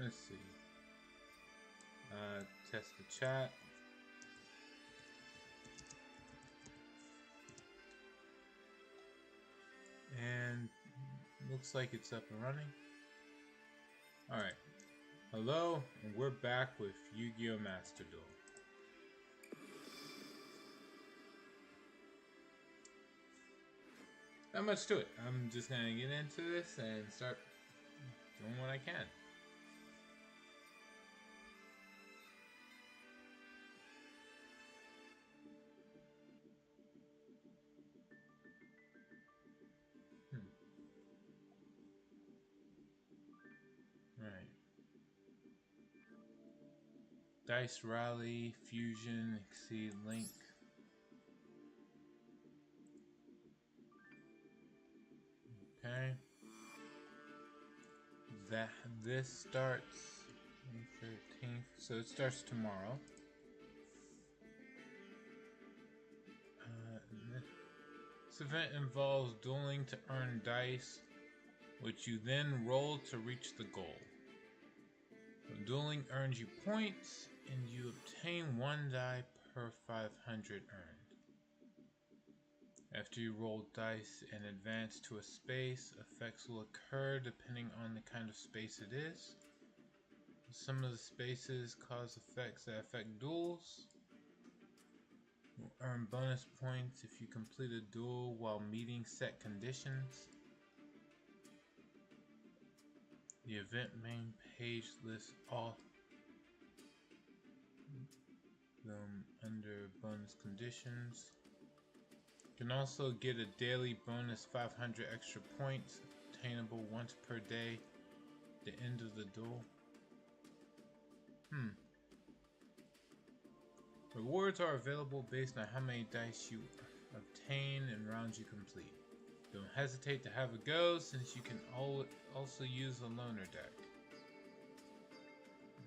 Let's see. Test the chat. And looks like it's up and running. Alright. Hello, and we're back with Yu-Gi-Oh! Master Duel. Not much to it. I'm just gonna get into this and start doing what I can. Right. Dice Rally, Fusion, Exceed Link. Okay. This starts May 13th, so it starts tomorrow. This event involves dueling to earn dice, which you then roll to reach the goal. Dueling earns you points, and you obtain 1 die per 500 earned. After you roll dice and advance to a space, effects will occur depending on the kind of space it is. Some of the spaces cause effects that affect duels. You'll earn bonus points if you complete a duel while meeting set conditions. The event main page lists all them under bonus conditions. You can also get a daily bonus 500 extra points, obtainable once per day at the end of the duel. Rewards are available based on how many dice you obtain and rounds you complete. Don't hesitate to have a go, since you can also use a loner deck.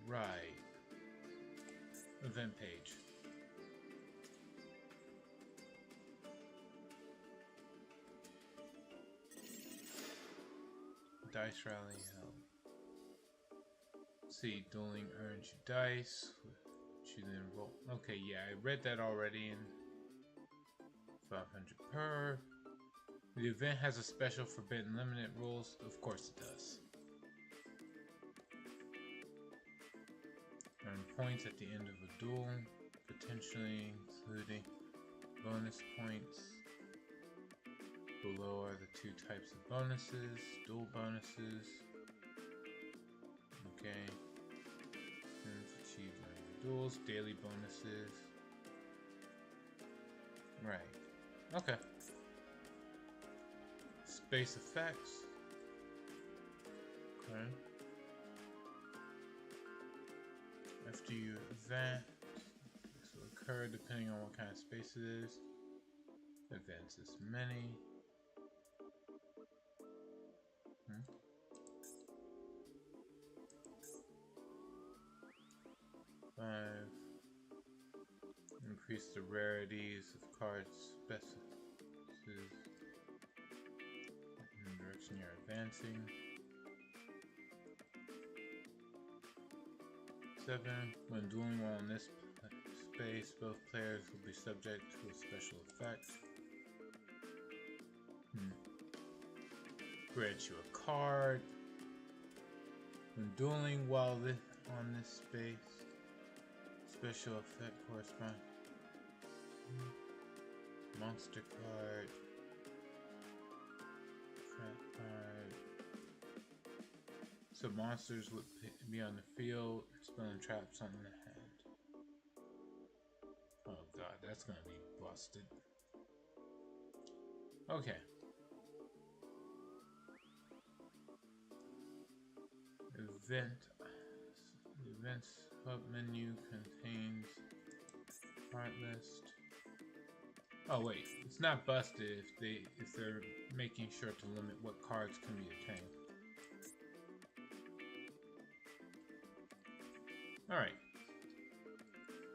Right. Event page. Dice Rally held. See, dueling earns you dice, which you then roll. Okay, yeah, I read that already in 500 per. The event has a special Forbidden Limited rules. Of course it does. Earn points at the end of a duel, potentially including bonus points. Below are the 2 types of bonuses, duel bonuses. Okay. Achieved duels, daily bonuses. Right. Okay. Space effects. Okay. After you advance, this will occur depending on what kind of space it is. Advance this many. 5. Increase the rarities of cards specifies in the direction you're advancing. 7. When dueling while in this space, both players will be subject to a special effect. Grants you a card. When dueling while on this space, special effect corresponds. Monster card. Trap card. So monsters would be on the field, spelling traps on the hand. Oh god, that's gonna be busted. Okay. Events hub menu contains card list. Oh wait, it's not busted if they're making sure to limit what cards can be obtained. Alright.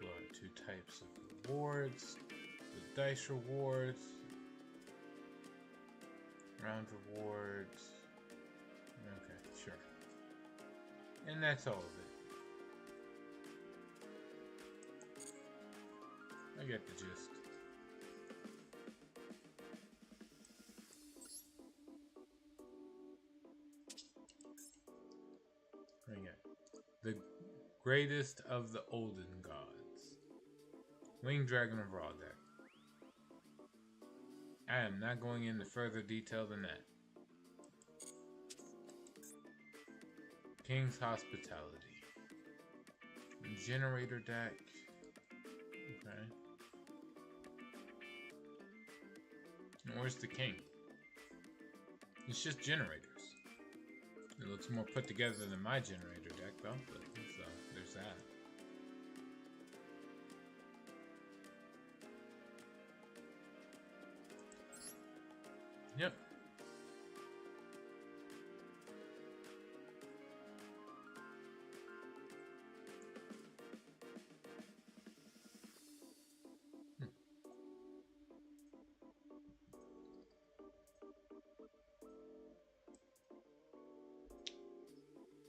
Well, 2 types of rewards. The dice rewards. Round rewards. Okay, sure. And that's all of it. I get the gist. Bring it. The greatest of the olden gods. Winged Dragon of Raw deck. I am not going into further detail than that. King's Hospitality. Generator deck. Okay. And where's the king? It's just generators. It looks more put together than my generator deck, though. But there's that. Yep.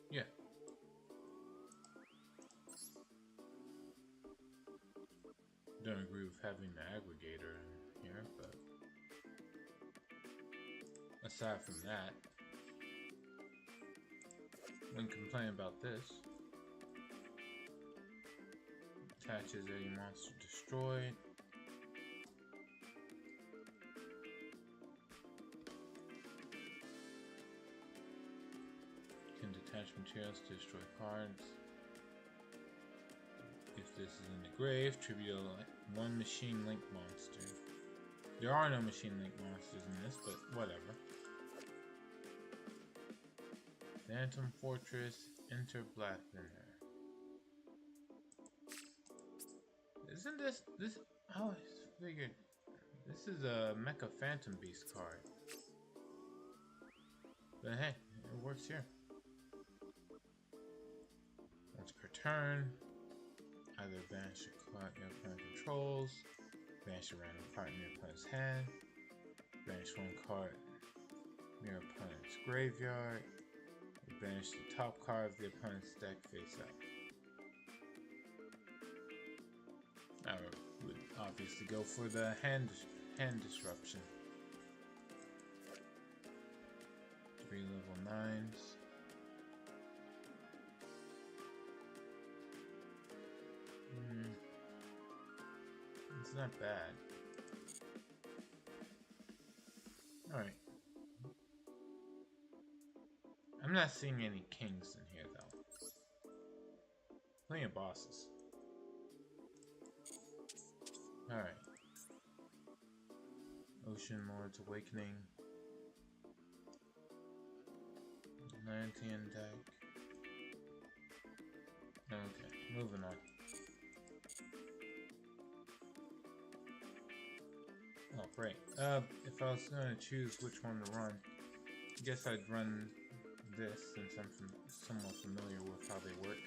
Yeah. Don't agree with having the aggregator in here, but aside from that, wouldn't complain about this. Attaches a monster destroyed. Can detach materials to destroy cards. If this is in the grave, tribute one Machine Link monster. There are no Machine Link monsters in this, but whatever. Phantom Fortress, enter Blackburner. Isn't this I always figured this is a Mecha Phantom Beast card. But hey, it works here. Once per turn, either banish a card your opponent controls, banish a random card in your opponent's hand, banish one card in your opponent's graveyard, or banish the top card of the opponent's deck face up. I would obviously go for the hand disruption. 3 level 9s. It's not bad. Alright. I'm not seeing any kings in here though. Plenty of bosses. Alright. Ocean Lord's Awakening. Atlantean deck. Okay, moving on. Oh, great. If I was going to choose which one to run, I guess I'd run this since I'm somewhat familiar with how they work.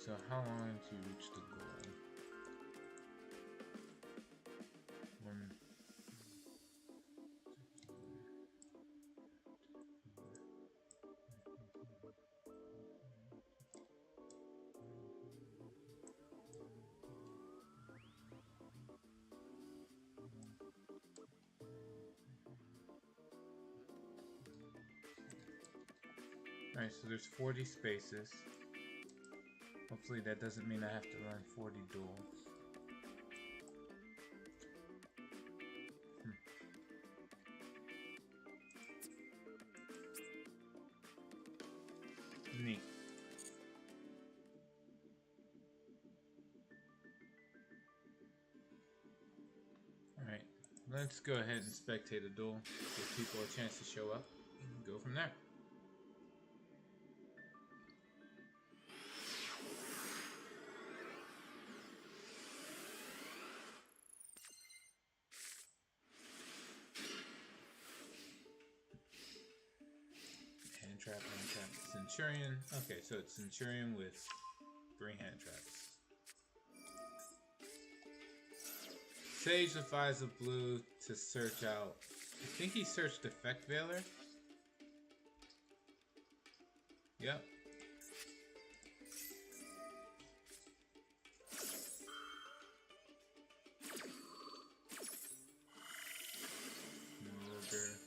So how long to reach the goal? Alright, so there's 40 spaces. Hopefully that doesn't mean I have to run 40 duels. Neat. Alright, let's go ahead and spectate a duel. Give people a chance to show up and go from there. Hand trap, Centurion. Okay, so it's Centurion with 3 hand traps. Sage with Eyes of Blue to search out. I think he searched Effect Veiler. Yep. Ogre,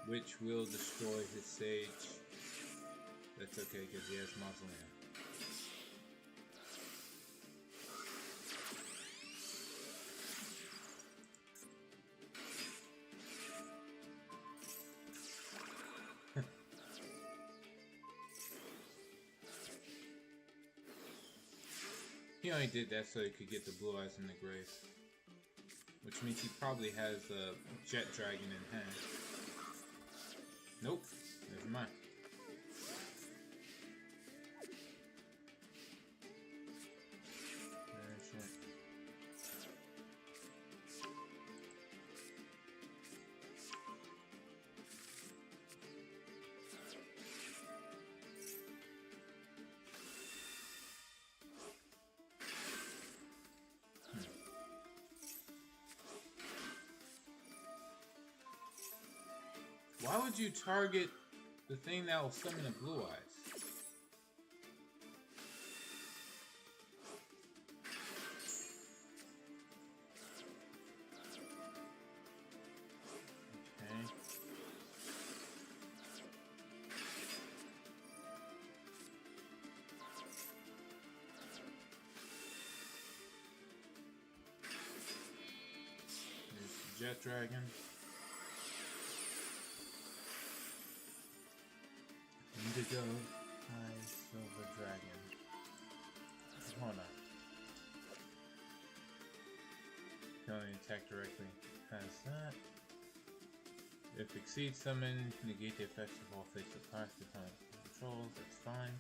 which will destroy his Sage. That's okay because he has Mausoleum. He only did that so he could get the Blue Eyes in the grave. Which means he probably has a Jet Dragon in hand. Nope. Never mind. Why would you target the thing that will summon the Blue Eyes? Okay. There's the Jet Dragon. Indigo High Silver Dragon. Hold on. Can only attack directly. Has that. If exceeds summon, negate the effects of all face of class opponent controls. That's fine.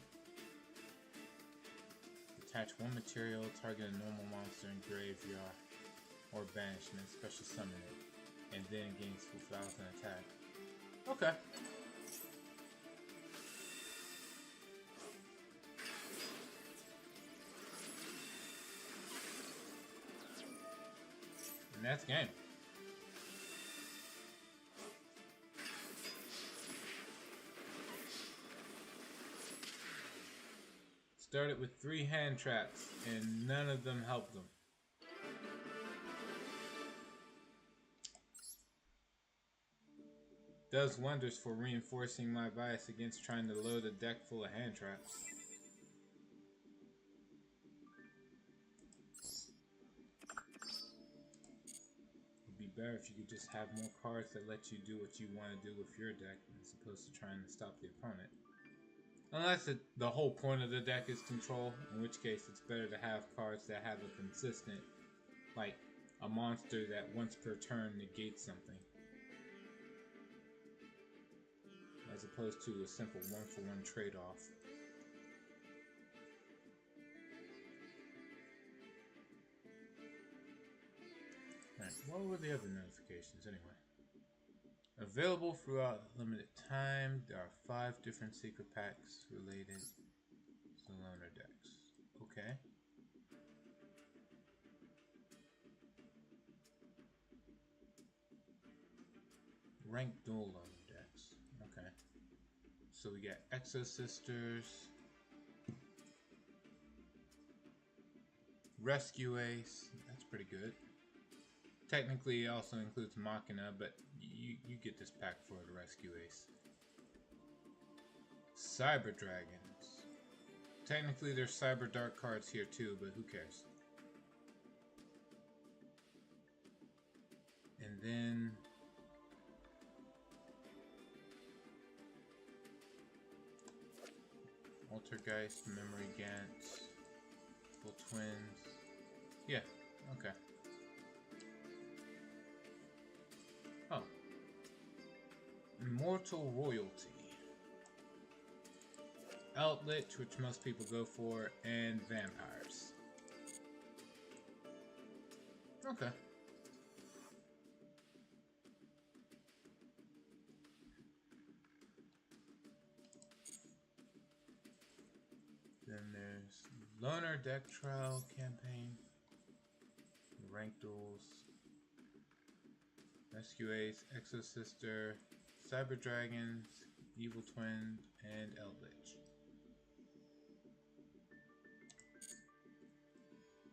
Attach one material, target a normal monster in graveyard or banishment, special summon it, and then gains 2,000 attack. Okay. And that's game. Started with 3 hand traps, and none of them helped them. Does wonders for reinforcing my bias against trying to load a deck full of hand traps. It'd be better if you could just have more cards that let you do what you want to do with your deck, as opposed to trying to stop the opponent. Unless the whole point of the deck is control, in which case it's better to have cards that have a consistent, like a monster that once per turn negates something, as opposed to a simple one-for-one trade-off. Alright, what were the other notifications anyway? Available throughout limited time. There are 5 different secret packs related to loner decks. Okay. Ranked dual loner decks. Okay. So we got Exo Sisters, Rescue Ace. That's pretty good. Technically, it also includes Machina, but you get this pack for the Rescue Ace. Cyber Dragons. Technically, there's Cyber Dark cards here too, but who cares? And then Altergeist, Memory Gantz, Full Twins. Yeah, okay. Oh. Immortal Royalty. Outlet, which most people go for, and Vampires. Okay. Then there's Loner Deck Trial Campaign, Rank Duels, Rescue Ace, Exo Sister, Cyber Dragons, Evil Twin, and Eldritch.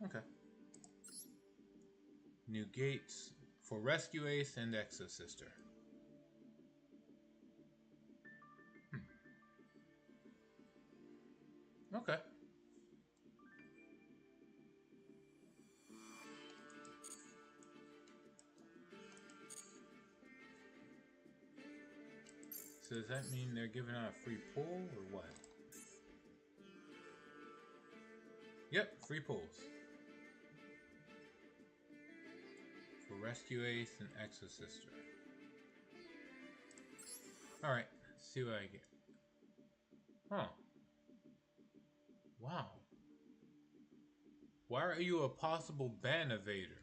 Okay. New gates for Rescue Ace and Exo Sister. Okay. So does that mean they're giving out a free pull or what? Yep, free pulls. For Rescue Ace and Exo Sister. Alright, let's see what I get. Huh. Wow. Why are you a possible ban evader?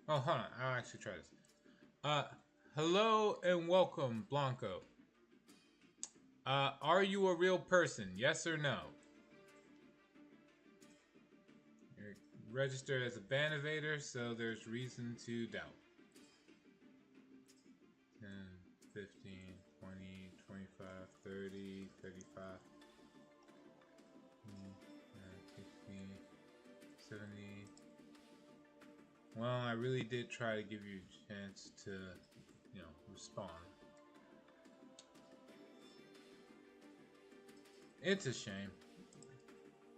Oh, hold on. I'll actually try this. Hello and welcome, Blanco. Are you a real person? Yes or no? You're registered as a ban evader, so there's reason to doubt. 10, 15, 20, 25, 30, 35, 60, 70. Well, I really did try to give you a chance to, respond. It's a shame.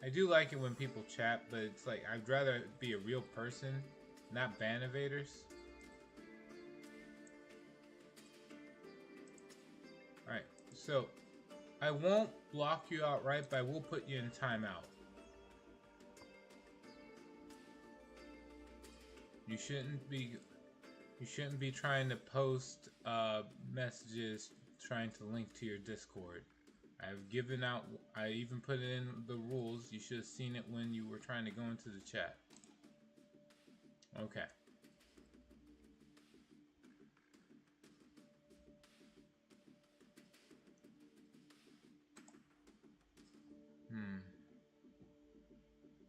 I do like it when people chat, but it's like I'd rather be a real person, not ban evaders. Alright, so I won't block you outright, but I will put you in timeout. You shouldn't be trying to post messages trying to link to your Discord. I even put it in the rules. You should have seen it when you were trying to go into the chat. Okay.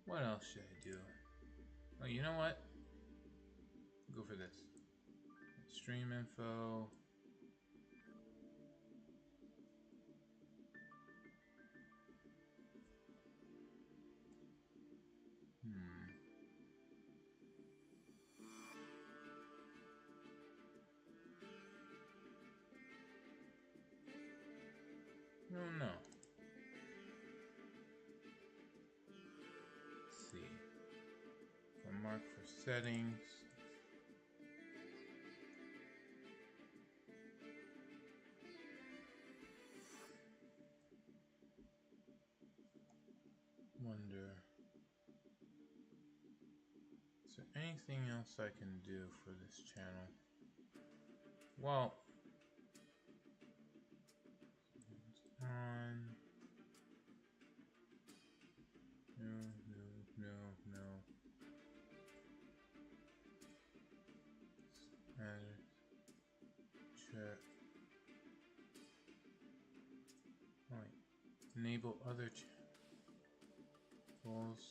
What else should I do? Oh, you know what? Go for this. Stream info. No. Let's see. Mark for settings. Wonder. Is there anything else I can do for this channel? Well, on. No. Chat. Right. Enable other channels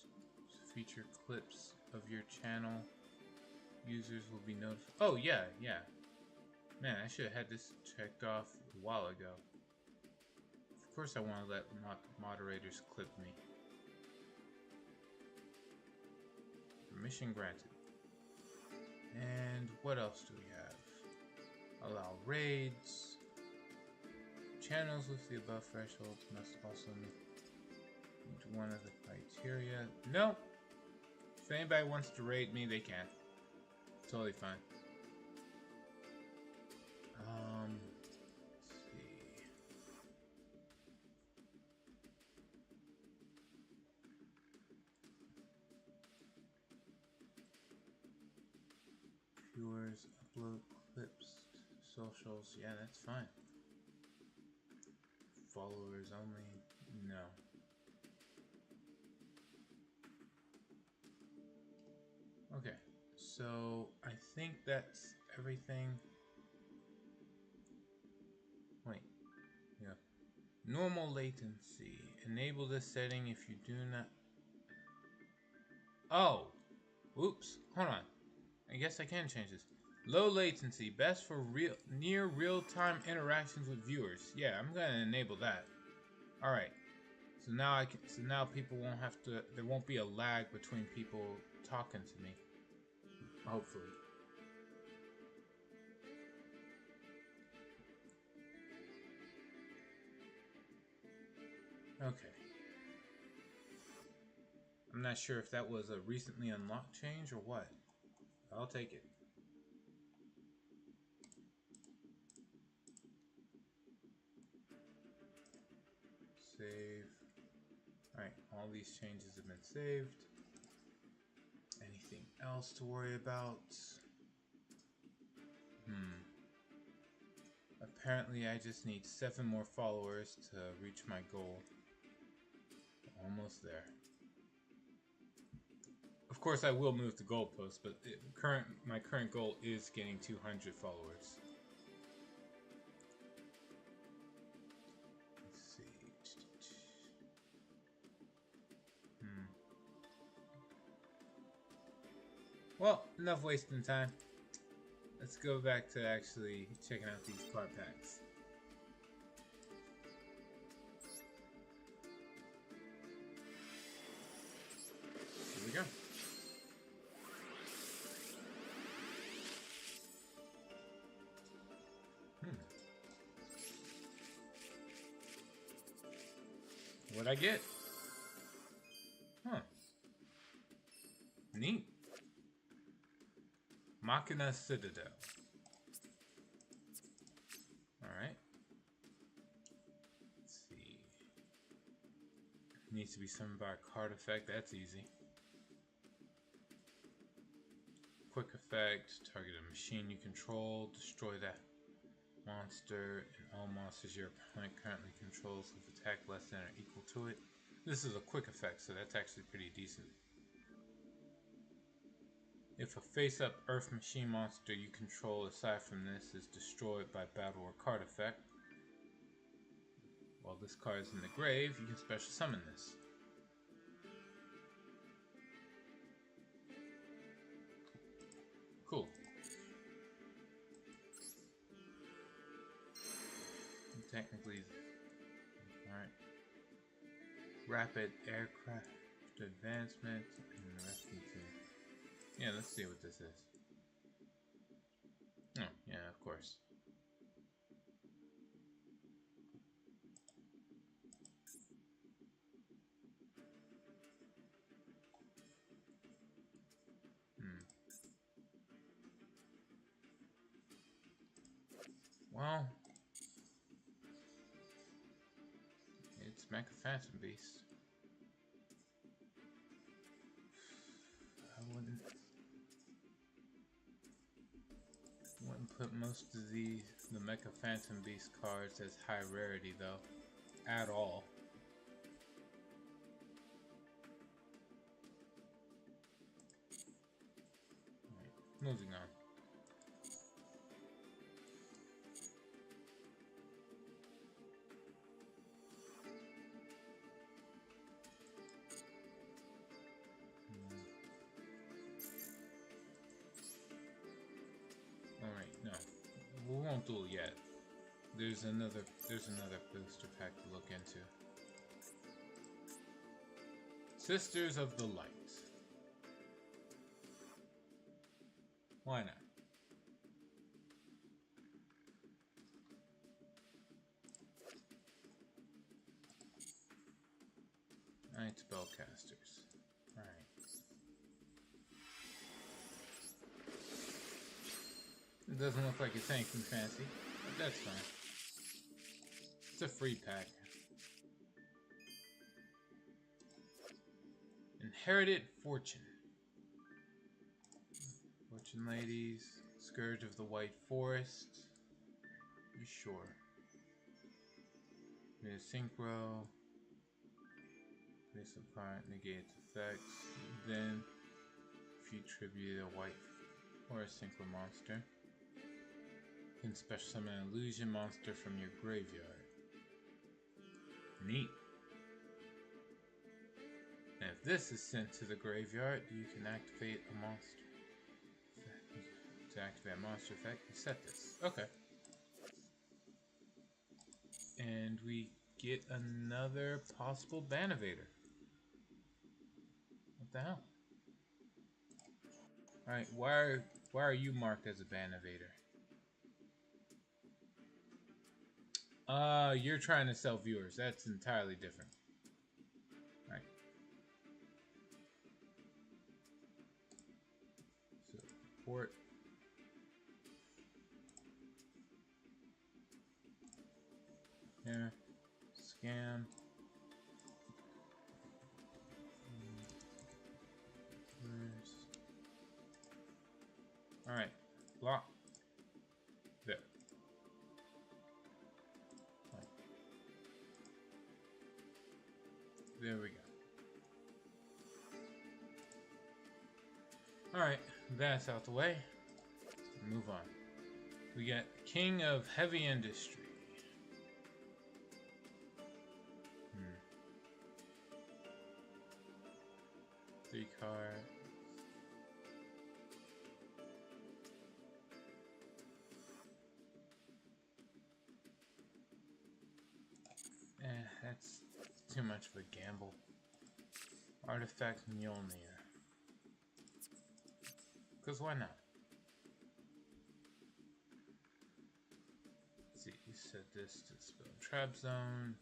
to feature clips of your channel. Users will be notified. Oh, yeah. Man, I should have had this checked off a while ago. Of course I want to let moderators clip me. Permission granted. And what else do we have? Allow raids. Channels with the above thresholds must also meet one of the criteria. Nope. If anybody wants to raid me, they can. Totally fine. Let's see. Viewers upload clips, socials. Yeah, that's fine. Followers only. No. Okay, so I think that's everything. Wait, yeah. Normal latency. Enable this setting if you do not. Oh! Oops. Hold on. I guess I can change this. Low latency, best for near real-time interactions with viewers. Yeah, I'm gonna enable that. All right. So now people won't have to. There won't be a lag between people talking to me. Hopefully. Okay. I'm not sure if that was a recently unlocked change or what. I'll take it. Save. Alright, all these changes have been saved. Anything else to worry about? Apparently I just need 7 more followers to reach my goal. Almost there. Of course I will move the goalpost, but my current goal is getting 200 followers. Let's see. Well, enough wasting time. Let's go back to actually checking out these card packs. Here we go. What'd I get? Huh. Neat. Machina Citadel. Alright. Let's see. Needs to be summoned by a card effect. That's easy. Quick effect. Target a machine you control. Destroy that monster and all monsters your opponent currently controls with attack less than or equal to it. This is a quick effect, so that's actually pretty decent. If a face-up Earth machine monster you control aside from this is destroyed by battle or card effect, while this card is in the grave, you can special summon this. Cool. Technically, alright. Rapid aircraft advancement and the rescue team. Yeah, let's see what this is. Oh, yeah, of course. Well, it's Mecha Phantom Beast. I wouldn't put most of the Mecha Phantom Beast cards as high rarity though, at all. Right, moving on. Alright, no. We won't duel yet. There's another booster pack to look into. Sisters of the Light. Why not? Night Spellcasters. Alright. It doesn't look like it's anything fancy, but that's fine. It's a free pack. Inherited Fortune. Fortune Ladies. Scourge of the White Forest. You sure? There's Synchro. Place a card, negate its effects. Then, if you tribute a white or a synchro monster, you can special summon an illusion monster from your graveyard. Neat. And if this is sent to the graveyard, you can activate a monster. To activate a monster effect, you set this. Okay. And we get another possible Banivator. What the hell? Alright, why are you marked as a Banivator? You're trying to sell viewers. That's entirely different. Alright. So, port. Here. Scam. Alright. Block. There. There we go. Alright, that's out the way. Let's move on. We got King of Heavy Industry. 3 cards. That's too much of a gamble. Artifact Mjolnir. Because why not? Let's see, you set this to spell Trap Zone.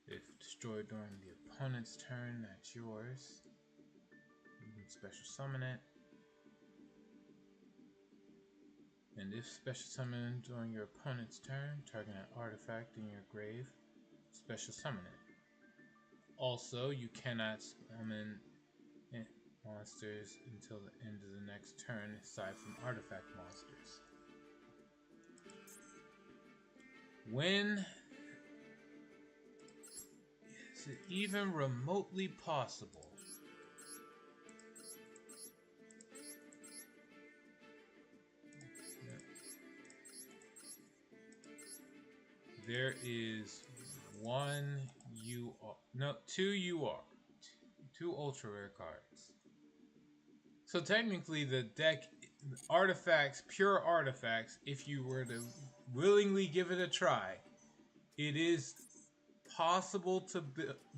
If destroyed during the opponent's turn, that's yours. You can special summon it. And if special summoned during your opponent's turn, target an artifact in your grave, special summon it. Also, you cannot summon monsters until the end of the next turn, aside from artifact monsters. When is it even remotely possible there is two ultra rare cards. So technically the deck artifacts, pure artifacts, if you were to willingly give it a try, it is possible to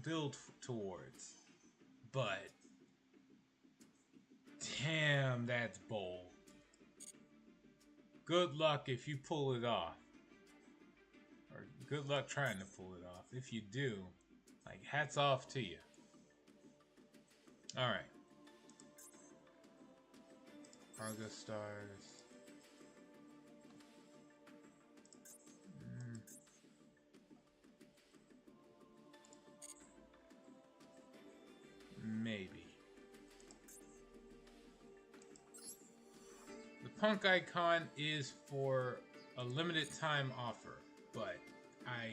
build towards. But damn, that's bold. Good luck if you pull it off. Or good luck trying to pull it off. If you do, like, hats off to you. Alright. Argo Stars. Maybe. The Punk icon is for a limited time offer, but I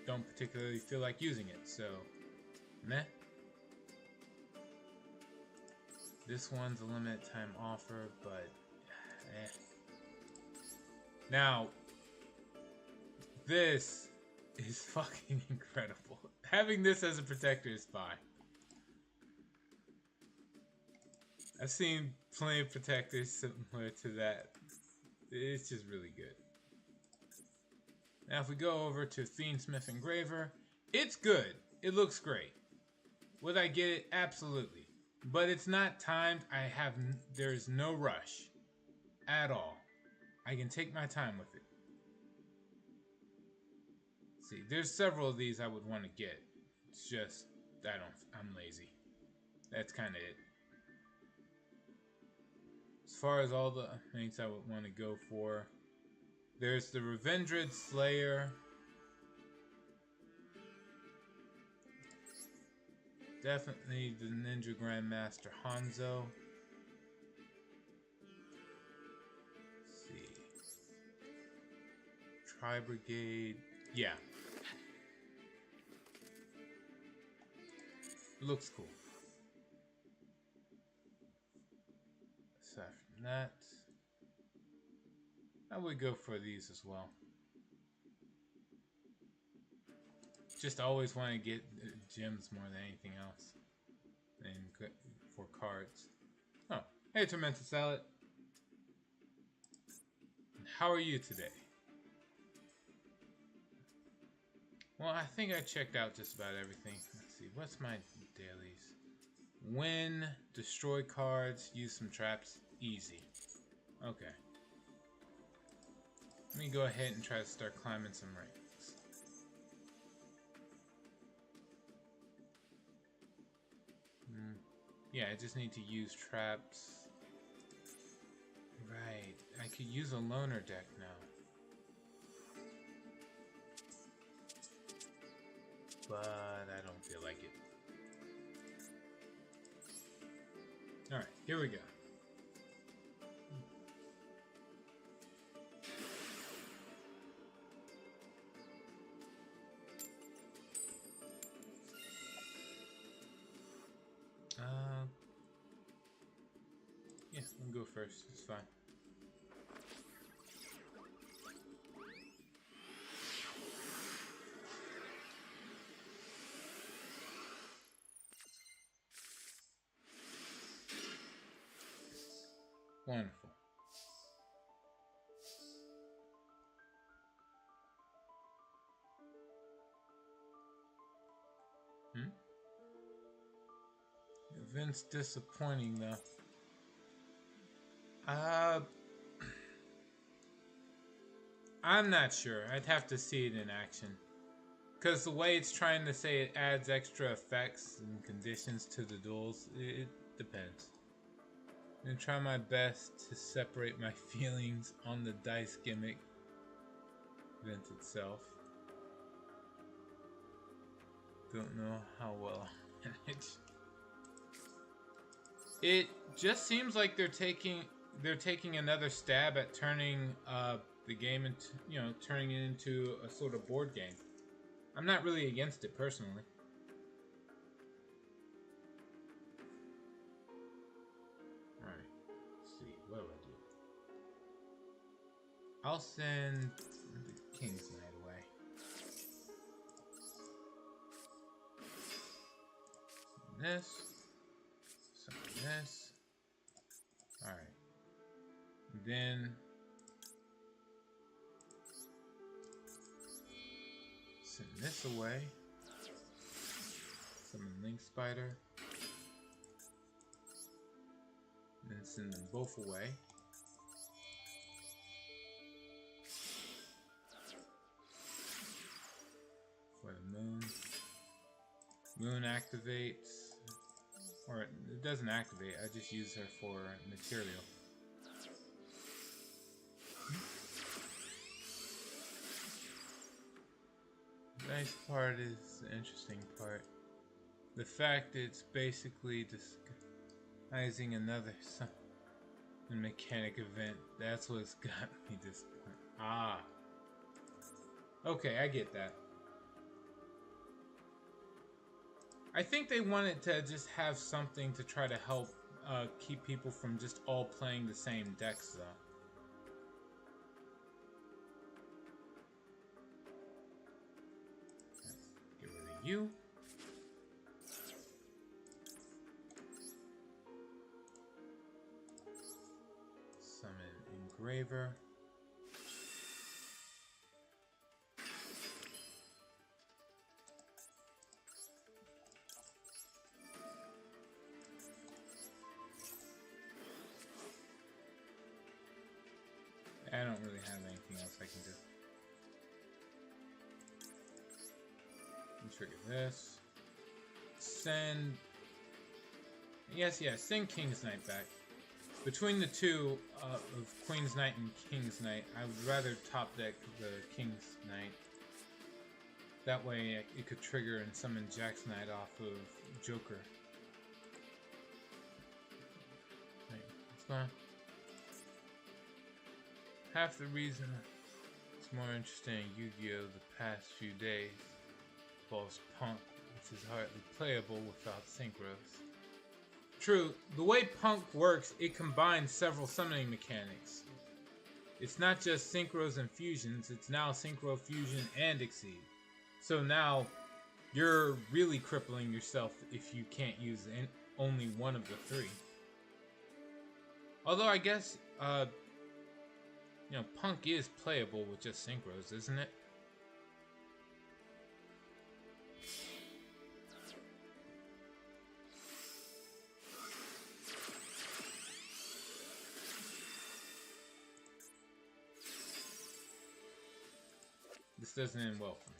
don't particularly feel like using it, so meh. This one's a limited time offer, but eh. Now, this is fucking incredible. Having this as a protector is fine. I've seen plenty of protectors similar to that. It's just really good. Now if we go over to Fiendsmith Engraver, it's good. It looks great. Would I get it? Absolutely. But it's not timed. There's no rush at all. I can take my time with it. See, there's several of these I would want to get. It's just, I'm lazy. That's kind of it. As far as all the things I would want to go for, there's the Revendred Slayer. Definitely the Ninja Grandmaster Hanzo. Let's see. Tri-Brigade. Yeah. Looks cool. Aside from that, I would go for these as well. Just always want to get gems more than anything else. and for cards. Oh, hey, Tormented Salad. How are you today? Well, I think I checked out just about everything. Let's see, what's my dailies? Win, destroy cards, use some traps, easy. Okay. Let me go ahead and try to start climbing some ranks. Yeah, I just need to use traps. Right, I could use a loner deck now. But I don't feel like it. Alright, here we go. Yeah, I'll go first. It's fine. Wonderful. Event's disappointing though. I'm not sure. I'd have to see it in action. Because the way it's trying to say it adds extra effects and conditions to the duels, it depends. I'm going to try my best to separate my feelings on the dice gimmick event itself. Don't know how well I'll manage. It just seems like they're taking another stab at turning the game into, turning it into a sort of board game. I'm not really against it personally. Alright, let's see, what do I do? I'll send the King's Knight away. This. This. Alright. Then send this away. Summon Link Spider. Then send them both away. For the moon. Moon activates. Or it doesn't activate, I just use her for material. The nice part is the interesting part. The fact it's basically disguising another mechanic event. That's what's got me disappointed. Ah. Okay, I get that. I think they wanted to just have something to try to help keep people from just all playing the same decks, though. Get rid of you. Summon Engraver. I don't really have anything else I can do. Trigger this. Send... Yes, send King's Knight back. Between the two of Queen's Knight and King's Knight, I would rather top deck the King's Knight. That way it could trigger and summon Jack's Knight off of Joker. Right, what's going on? Half the reason it's more interesting in Yu-Gi-Oh! The past few days involves Punk, which is hardly playable without synchros. True, the way Punk works, it combines several summoning mechanics. It's not just synchros and fusions, it's now synchro, fusion, and exceed. So now, you're really crippling yourself if you can't use only one of the three. Although I guess, you know, Punk is playable with just synchros, isn't it? This doesn't end well for me.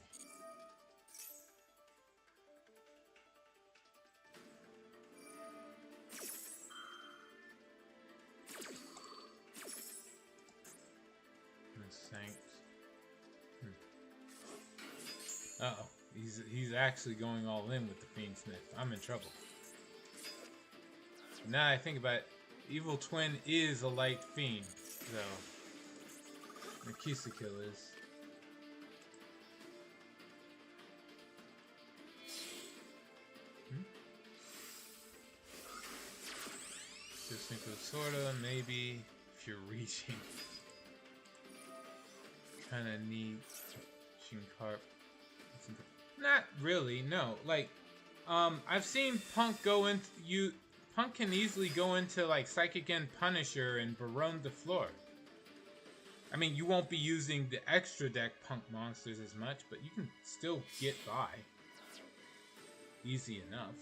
Uh-oh. He's actually going all in with the Fiend Smith. I'm in trouble. Now I think about it, Evil Twin is a light fiend, so Kill is. Just think of sorta, maybe, if you're reaching. Kinda neat. Shinkarp. Not really, no. Like, I've seen Punk go into Punk can easily go into like Psychic End Punisher and Barone the Floor. I mean, you won't be using the extra deck Punk monsters as much, but you can still get by. Easy enough.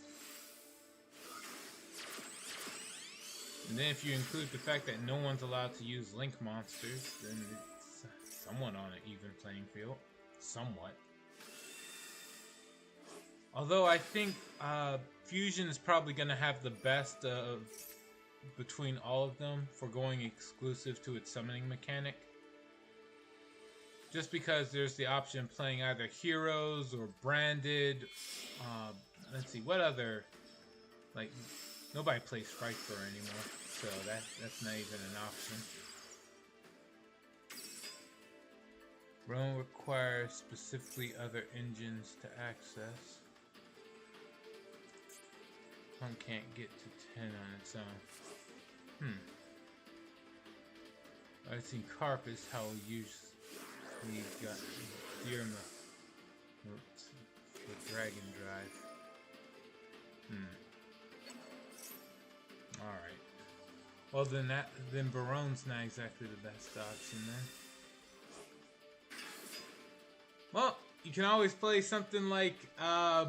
And then if you include the fact that no one's allowed to use Link monsters, then it's somewhat on an even playing field. Somewhat. Although I think Fusion is probably going to have the best of between all of them for going exclusive to its summoning mechanic. Just because there's the option of playing either Heroes or Branded. Let's see, what other... Like, nobody plays Frightfur anymore, so that's not even an option. Realm requires specifically other engines to access. Punk can't get to 10 on its own. I've seen Carp is how we usually got Deerma for Dragon Drive. Alright. Well then Barone's not exactly the best option then. Well, you can always play something like I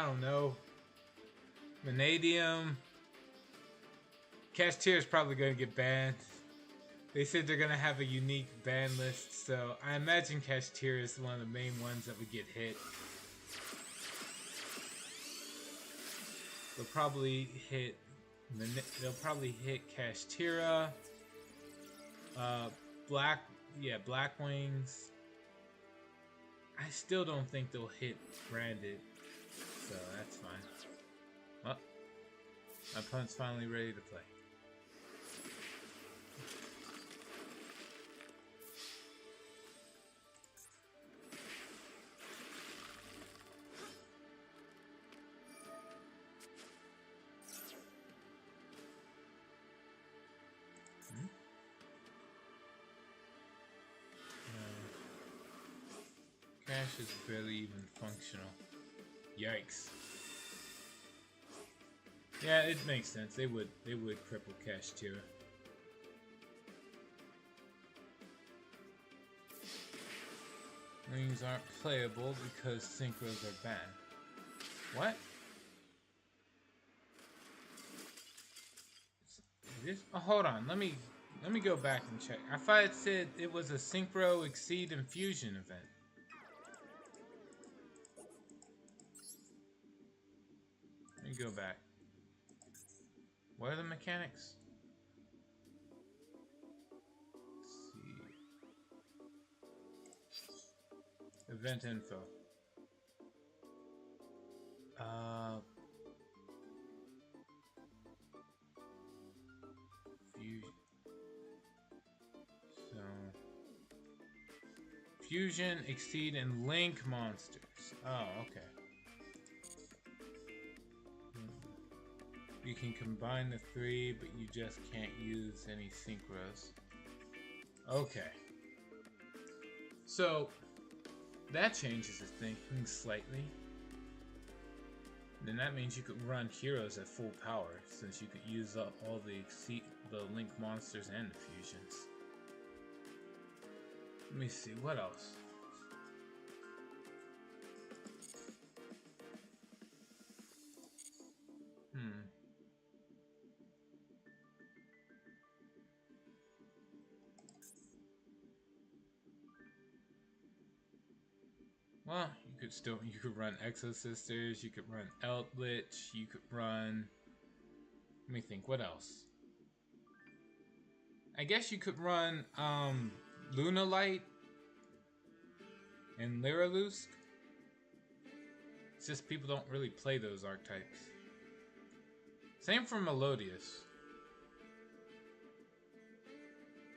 don't know, Vanadium. Kashtira is probably going to get banned. They said they're going to have a unique ban list, so I imagine Kashtira is one of the main ones that would get hit. They'll probably hit Kashtira, Black Wings. I still don't think they'll hit Branded, so that's fine. Well, my opponent's finally ready to play. Cash is barely even functional. Yikes. Yeah, it makes sense. They would cripple Kashtira. Wings aren't playable because synchros are banned. What? Oh, hold on. Let me go back and check. I thought it said it was a Synchro Exceed and Fusion event. Let me go back. What are the mechanics? Let's see. Event info. Fusion, Exceed, and Link monsters. Oh, okay. You can combine the three, but you just can't use any synchros. Okay. So, that changes the thinking slightly. then that means you could run heroes at full power, since you could use up all the Link monsters and the fusions. Let me see, what else? Well, you could run Exo Sisters, you could run Eldritch, you could run, let me think, what else? I guess you could run Lunalight and Lyrilusk. It's just people don't really play those archetypes. Same for Melodious.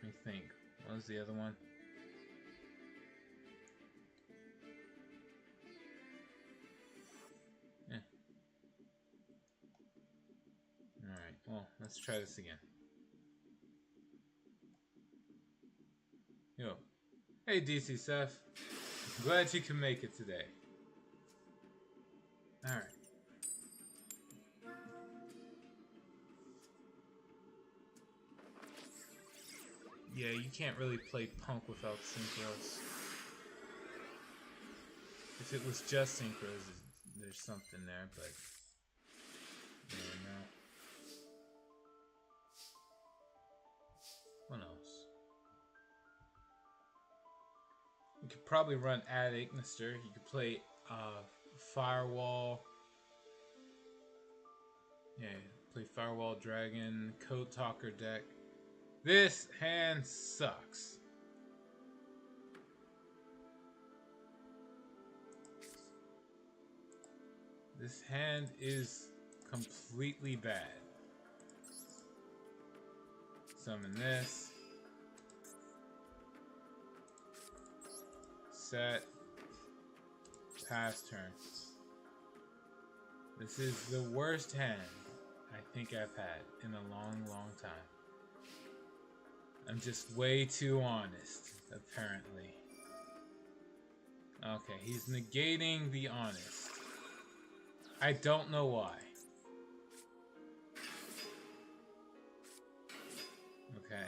Let me think. What was the other one? Alright, well, let's try this again. Yo. Hey, DC Seth. Glad you can make it today. Alright. Yeah, you can't really play Punk without Synchros. If it was just Synchros, there's something there, but... no. What else? You could probably run Ad Ignister. You could play Firewall. Yeah, play Firewall Dragon, Code Talker deck. This hand sucks. This hand is completely bad. Summon this. Set. Pass turn. This is the worst hand I think I've had in a long, long time. I'm just way too honest, apparently. Okay, he's negating the honest. I don't know why. Okay.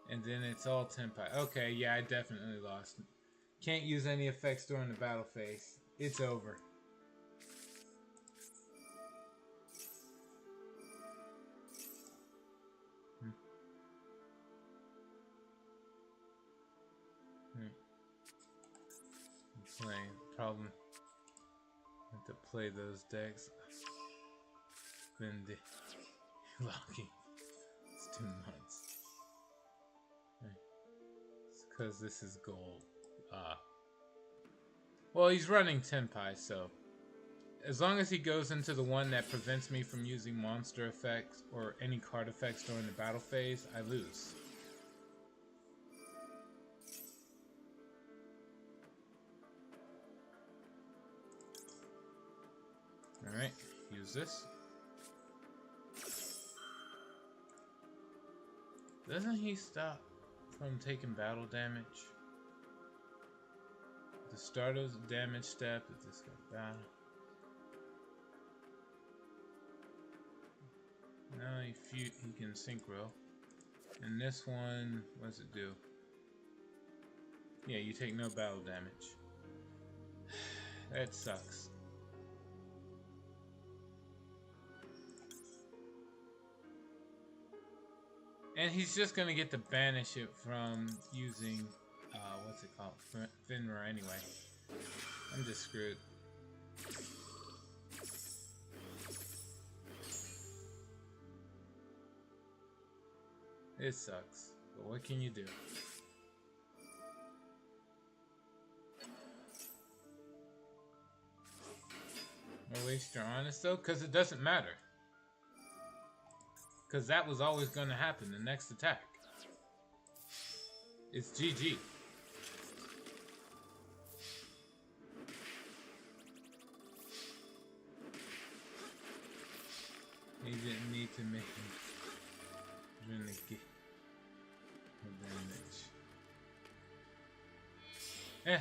And then it's all Tenpai. Okay, yeah, I definitely lost. Can't use any effects during the battle phase. It's over. Problem. I have to play those decks. Been locking. It's 2 months. It's because this is gold. Well, he's running Tenpai, so as long as he goes into the one that prevents me from using monster effects or any card effects during the battle phase, I lose. Alright, use this. Doesn't he stop from taking battle damage? The start of the damage step is this guy battle. Now he can synchro. And this one, what does it do? Yeah, you take no battle damage. That sucks. And he's just gonna get to banish it from using, what's it called? Finra anyway. I'm just screwed. It sucks, but what can you do? At least you're honest though, because it doesn't matter. Because that was always going to happen, the next attack. It's GG. He didn't need to make him really get damage. Eh.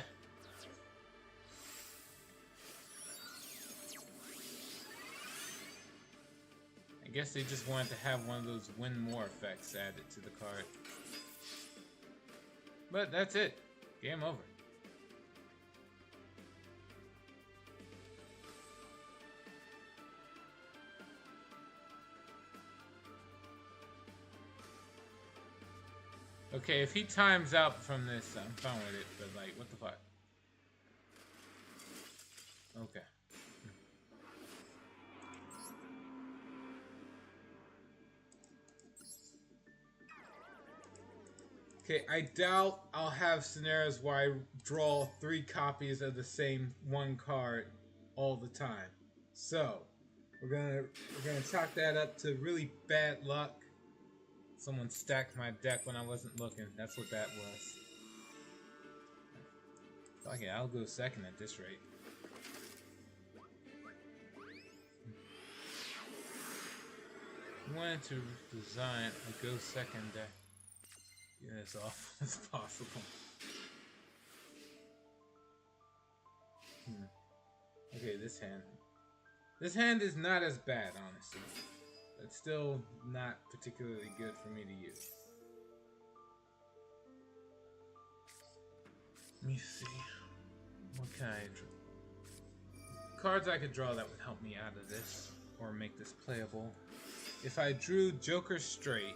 I guess they just wanted to have one of those win more effects added to the card. But that's it. Game over. Okay, if he times out from this, I'm fine with it, but like, what the fuck? Okay. Okay, I doubt I'll have scenarios where I draw 3 copies of the same one card all the time. So, we're gonna chalk that up to really bad luck. Someone stacked my deck when I wasn't looking. That's what that was. Fuck it, I'll go second at this rate. I wanted to design a go second deck. Get as awful as possible. Okay, this hand. This hand is not as bad, honestly. It's still not particularly good for me to use. Let me see. What can I draw? Cards I could draw that would help me out of this, or make this playable. If I drew Joker straight,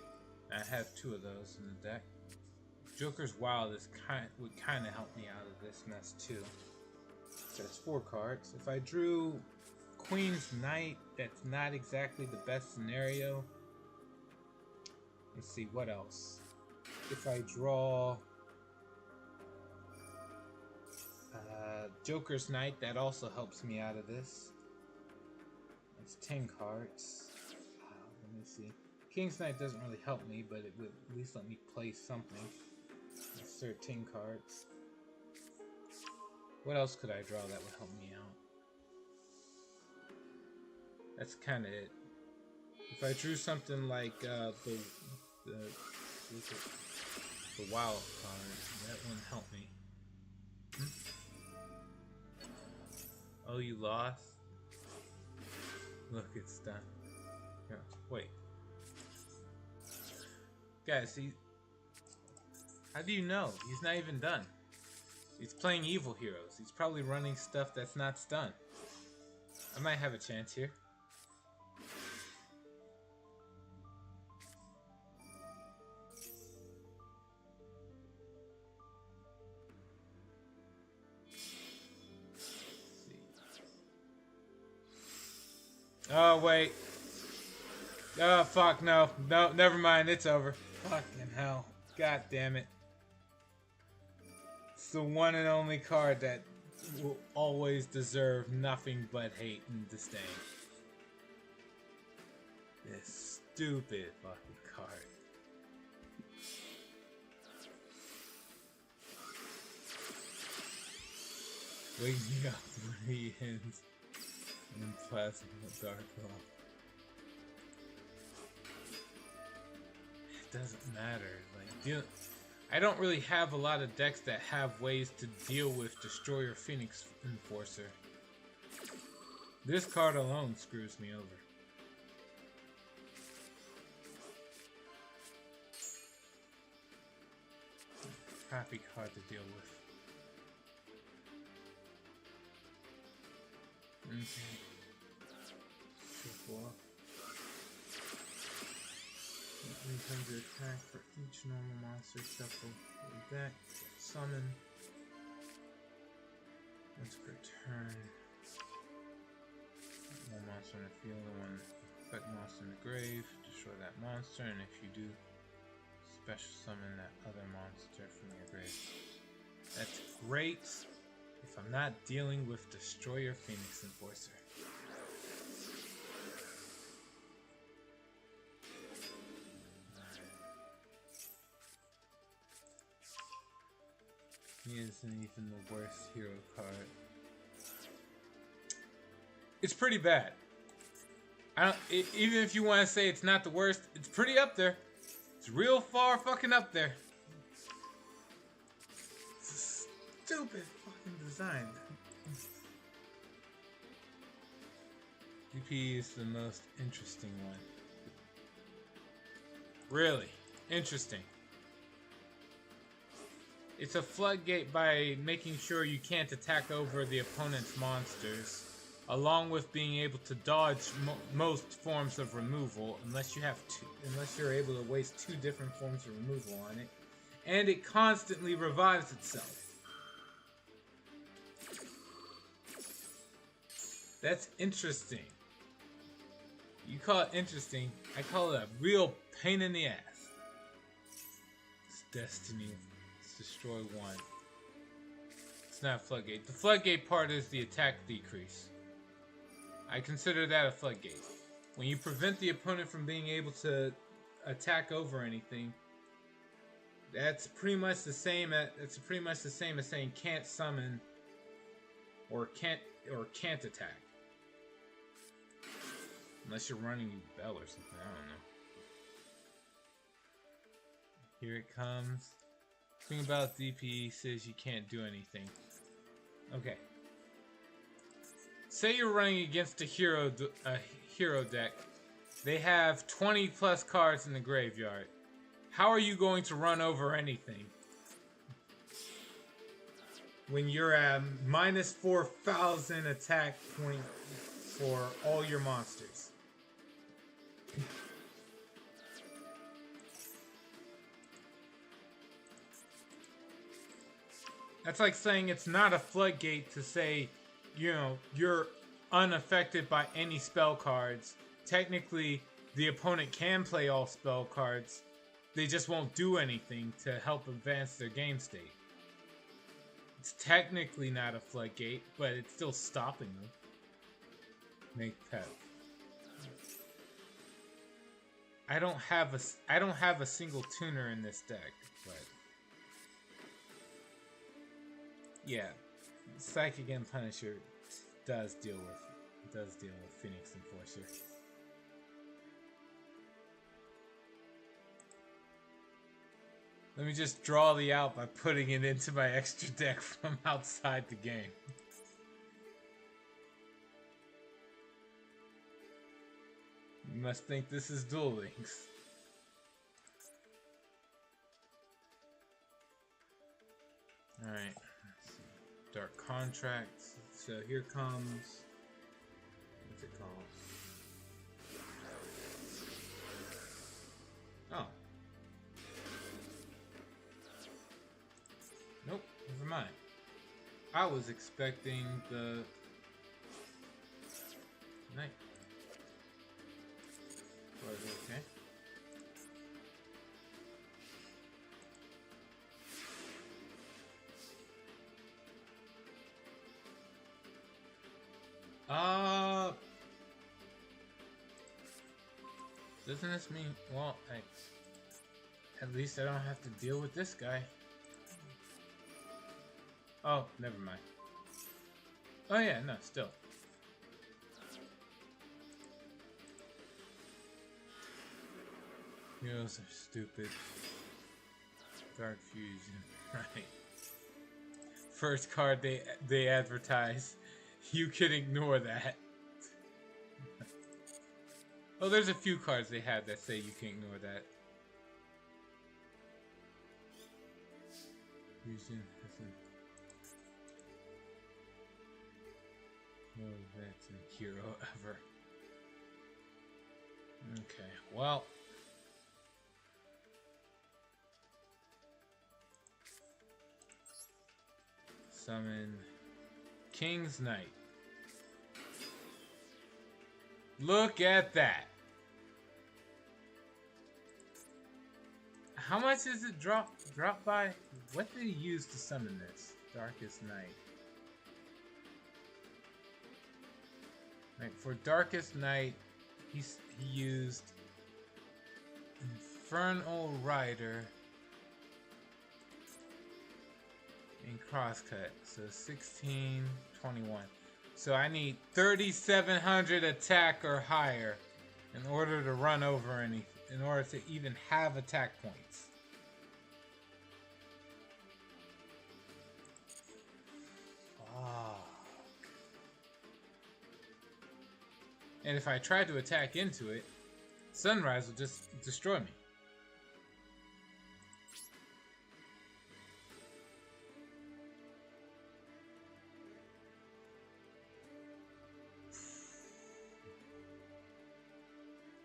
I have 2 of those in the deck. Joker's Wild would kind of help me out of this, and that's 2. So that's 4 cards. If I drew Queen's Knight, that's not exactly the best scenario. Let's see, what else? If I draw Joker's Knight, that also helps me out of this. That's 10 cards. Let me see. King's Knight doesn't really help me, but it would at least let me play something. That's 13 cards. What else could I draw that would help me out? That's kind of it. If I drew something like the wild card, that wouldn't help me. Oh, you lost? Look, it's done. Yeah, wait. Guys, how do you know? He's not even done. He's playing Evil Heroes. He's probably running stuff that's not stun. I might have a chance here. Oh, wait. Oh, fuck, no. No, never mind. It's over. Fucking hell. God damn it. It's the one and only card that will always deserve nothing but hate and disdain. This stupid fucking card. Waking up when he ends in Plasma Dark Law. It doesn't matter. Like, I don't really have a lot of decks that have ways to deal with Destroyer Phoenix Enforcer. This card alone screws me over. Crappy card to deal with. Okay. Triple. Return to attack for each normal monster shuffle to the deck. Summon. Once per turn. One monster in the field, one effect monster in the grave. Destroy that monster, and if you do, special summon that other monster from your grave. That's great if I'm not dealing with Destroyer Phoenix Enforcer. He isn't even the worst hero card. It's pretty bad. Even if you want to say it's not the worst, it's pretty up there. It's real far fucking up there. It's a stupid fucking design. DP is the most interesting one. Really interesting. It's a floodgate by making sure you can't attack over the opponent's monsters, along with being able to dodge most forms of removal, unless you're able to waste 2 different forms of removal on it, and it constantly revives itself. That's interesting. You call it interesting, I call it a real pain in the ass. It's Destiny. Destroy 1. It's not a floodgate. The floodgate part is the attack decrease. I consider that a floodgate. When you prevent the opponent from being able to attack over anything, that's pretty much the same as saying can't summon or can't attack. Unless you're running Bell or something, I don't know. Here it comes. Thing about DP says you can't do anything. Okay. Say you're running against a hero deck. They have 20 plus cards in the graveyard. How are you going to run over anything when you're at minus 4,000 attack point for all your monsters? That's like saying it's not a floodgate to say, you know, you're unaffected by any spell cards. Technically, the opponent can play all spell cards. They just won't do anything to help advance their game state. It's technically not a floodgate, but it's still stopping them. Make pep. I don't have a single tuner in this deck, but yeah, Psychic and Punisher does deal with Phoenix Enforcer. Let me just draw the out by putting it into my extra deck from outside the game. You must think this is Duel Links. Alright. Dark Contracts. So here comes... what's it called? Oh. Nope, never mind. I was expecting the... Night. Was it okay? Doesn't this mean, well, at least I don't have to deal with this guy. Oh, never mind. Oh yeah, no, still. Heroes are stupid. Dark Fusion, right. First card they advertise. You can ignore that. Oh, there's a few cards they have that say you can ignore that. Fusion isn't. No, that's a hero ever. Okay, well. Summon King's Knight. Look at that. How much is it drop by? What did he use to summon this? Darkest Night. Like for Darkest Night, he used Infernal Rider and Crosscut. So 16, 21. So I need 3,700 attack or higher in order to run over anything, in order to even have attack points. And if I try to attack into it, Sunrise will just destroy me.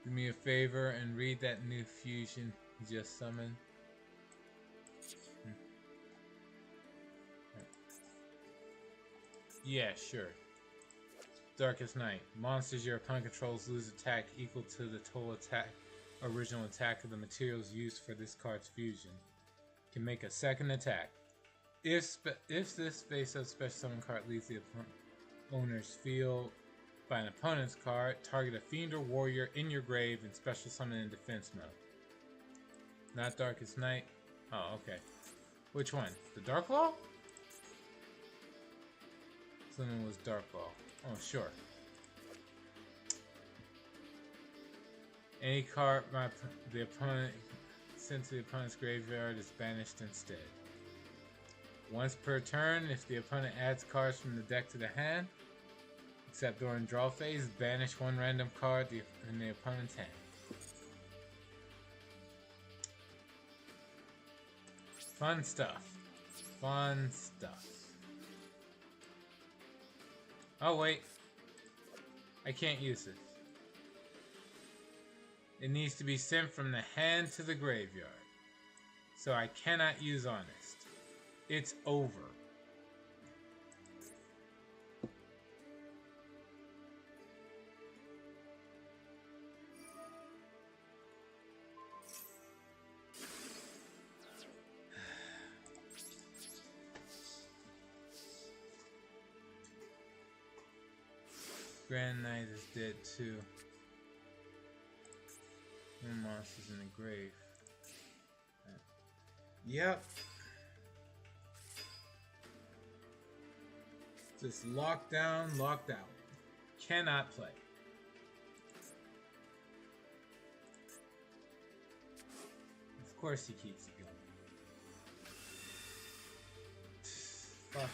Do me a favor and read that new fusion you just summoned. Yeah, sure. Darkest Night. Monsters your opponent controls lose attack equal to the total original attack of the materials used for this card's fusion. Can make a second attack. If this face-up special summon card leaves the owner's field by an opponent's card, target a fiend or warrior in your grave and special summon in defense mode. Not Darkest Night. Oh, okay. Which one? The Dark Law? Someone was Dark Law. Oh, sure. Any card the opponent sent to the opponent's graveyard is banished instead. Once per turn, if the opponent adds cards from the deck to the hand, except during draw phase, banish one random card in the opponent's hand. Fun stuff. Fun stuff. Oh wait, I can't use this. It needs to be sent from the hand to the graveyard. So I cannot use Honest. It's over. Grand Knight is dead too. No monsters in the grave. Yep. Just locked down, locked out. Cannot play. Of course he keeps it going. Fuck.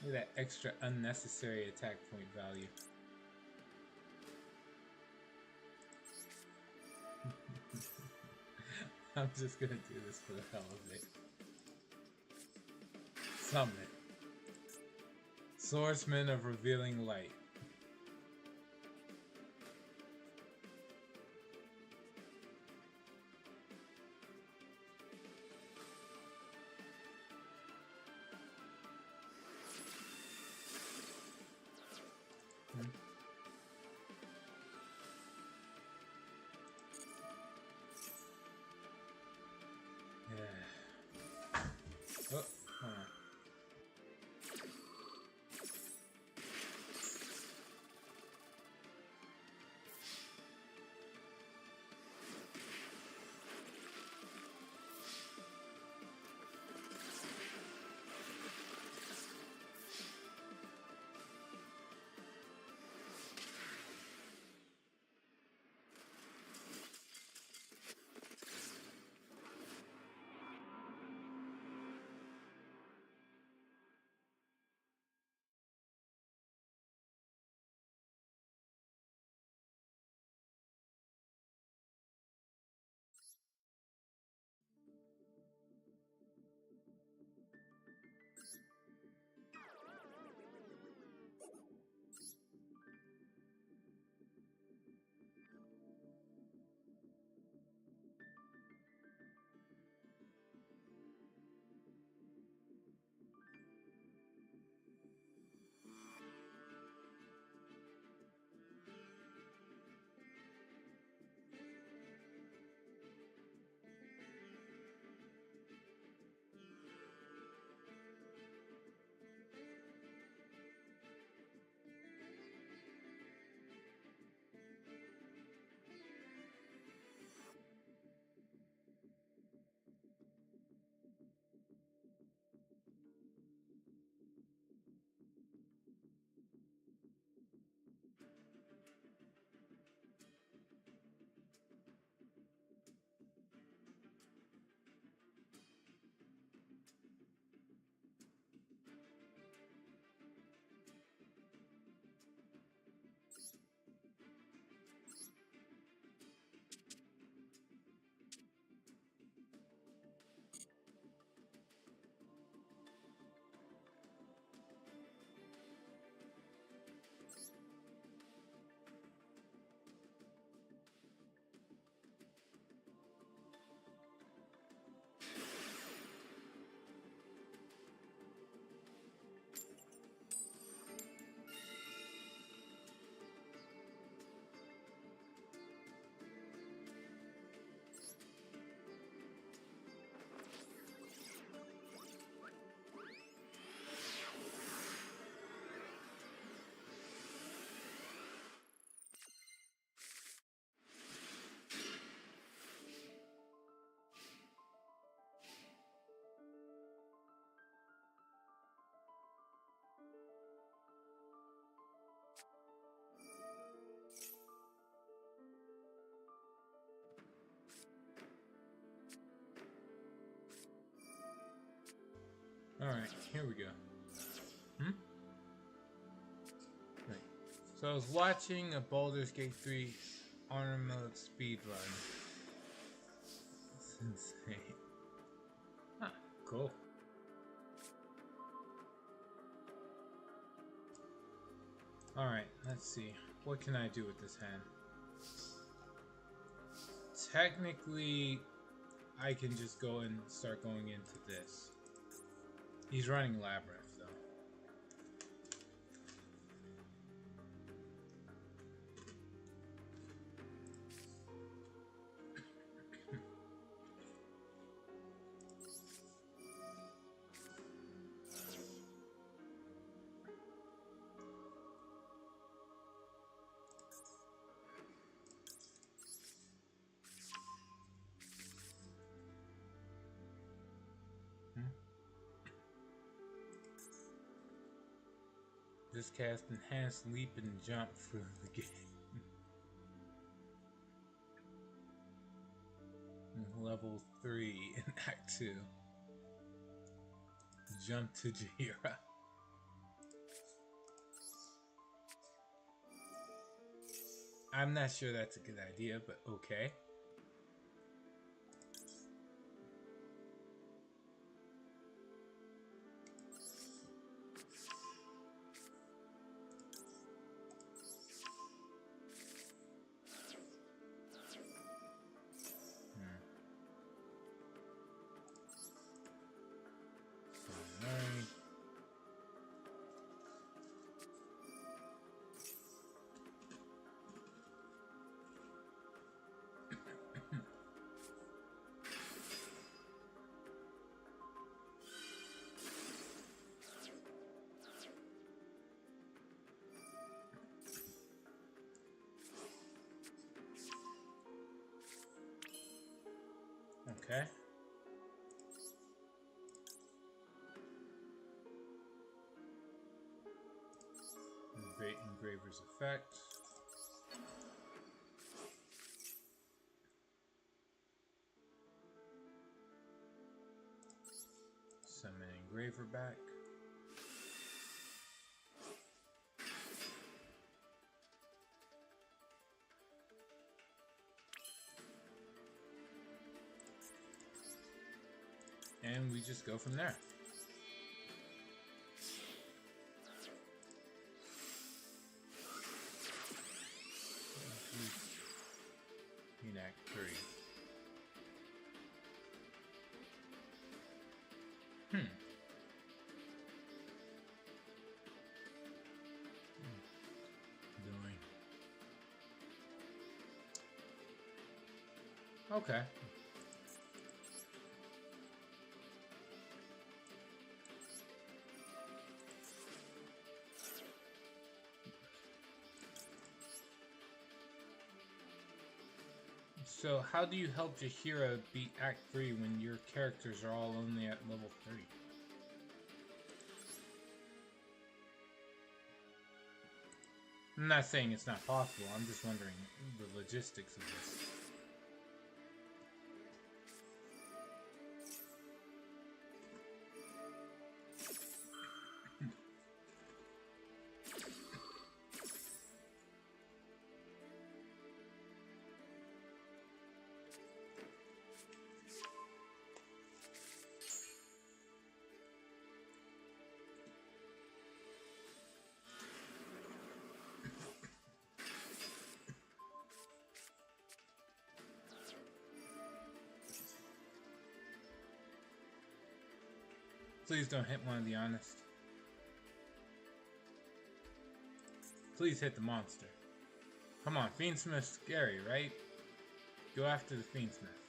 Look at that extra unnecessary attack point value. I'm just gonna do this for the hell of it. Summon. Swordsman of Revealing Light. Alright, here we go. Right. So I was watching a Baldur's Gate 3 honor mode speedrun. It's insane. Huh, cool. Alright, let's see. What can I do with this hand? Technically, I can just go and start going into this. He's running Labyrinth, though. Just cast Enhanced Leap and Jump for the game. Level 3 in Act 2. Jump to Jira. I'm not sure that's a good idea, but okay. Okay. Great Engraver's Effect. Summon Engraver back. And we just go from there. In Act 3. Doing. Okay. So, how do you help Jaheira beat Act 3 when your characters are all only at level 30? I'm not saying it's not possible, I'm just wondering the logistics of this. Please don't hit one of the honest. Please hit the monster. Come on, Fiendsmith's scary, right? Go after the Fiendsmith.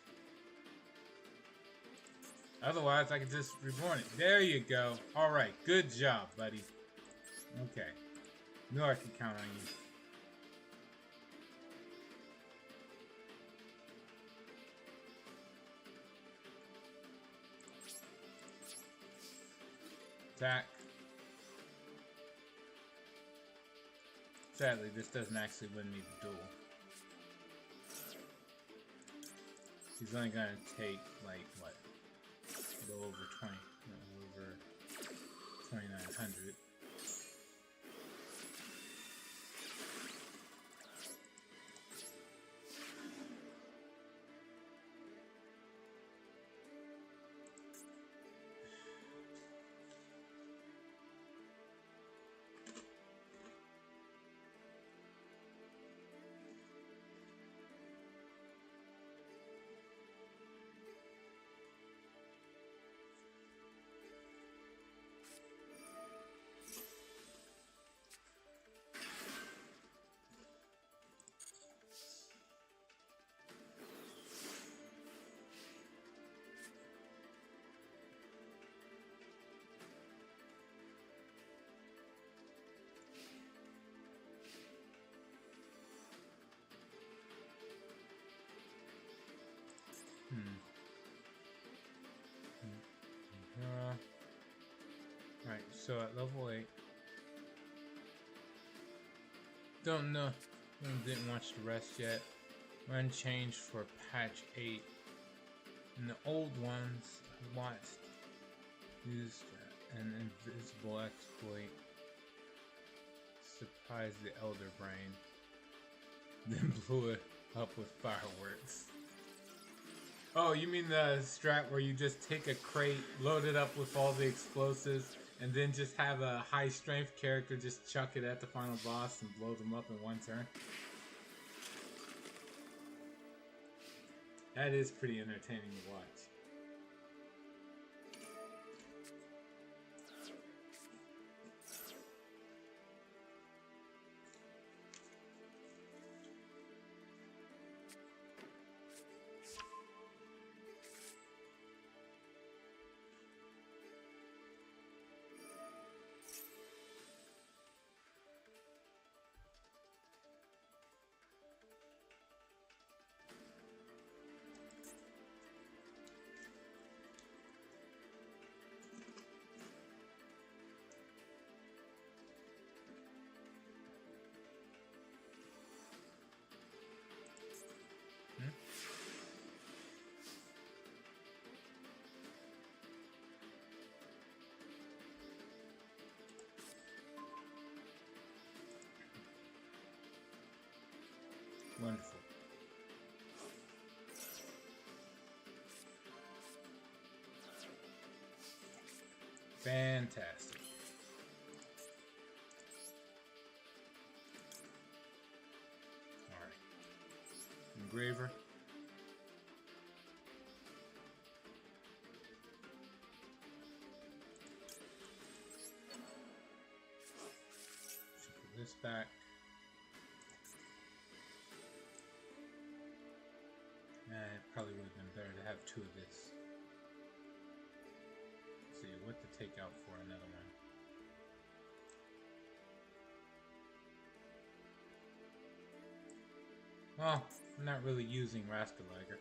Otherwise, I could just reborn it. There you go. Alright, good job, buddy. Okay. Knew I could count on you. Attack. Sadly, this doesn't actually win me the duel. He's only gonna take, like, what? A little over 20. A little over 800. Right, so at level 8, don't know, didn't watch the rest yet. Run changed for patch 8. And the old ones I watched used an invisible exploit, surprised the Elder Brain, then blew it up with fireworks. Oh, you mean the strat where you just take a crate, load it up with all the explosives, and then just have a high strength character just chuck it at the final boss and blow them up in one turn? That is pretty entertaining to watch. Wonderful. Fantastic. Alright. Engraver. Should put this back. It probably would have been better to have 2 of this. Let's see what to take out for another one. Well, I'm not really using Rascaliger.